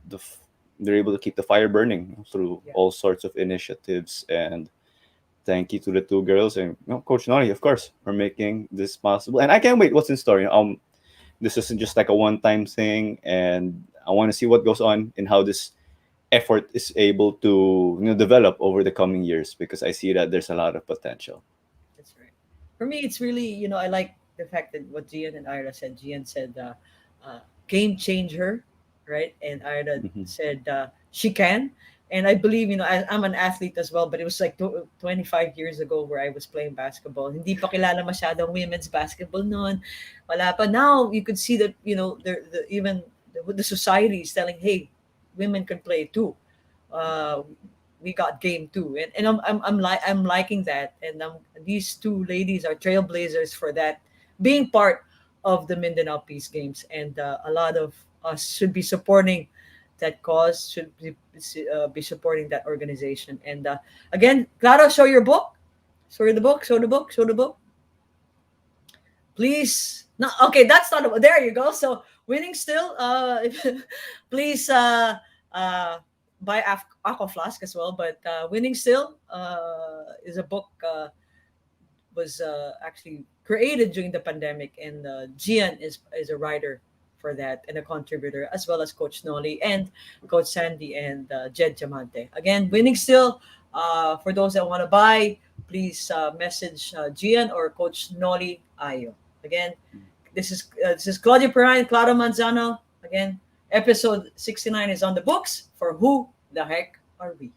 they're able to keep the fire burning through Yeah. all sorts of initiatives. And thank you to the two girls and Coach Nori, of course, for making this possible. And I can't wait what's in store. This isn't just like a one-time thing, and I want to see what goes on and how this effort is able to develop over the coming years, because I see that there's a lot of potential. That's right. For me, it's really, I like the fact that what Gian and Ira said. Gian said, game changer, right? And Ira Mhm. said, she can. And I believe, I'm an athlete as well, but it was like 25 years ago where I was playing basketball. Hindi pa kilala masyadong women's basketball noon. Wala pa. Now, you could see that, even the society is telling, hey, women can play too. Uh, we got game too, and I'm liking that, and these two ladies are trailblazers for that, being part of the Mindanao Peace Games, and a lot of us should be supporting that cause, should be supporting that organization. And again, Claro, show your book, show the book, show the book, show the book, please. No, okay, that's not there you go. So winning still, please buy aqua flask as well, but winning still is a book, was actually created during the pandemic, and Gian is a writer for that and a contributor, as well as Coach Noli and Coach Sandy and Jed Chamante. Again, winning still, for those that want to buy, please message Gian or Coach Noli Ayo. Again, this is Claudia Perrine, Claudio Manzano. Again, episode 69 is on the books for Who the Heck Are We?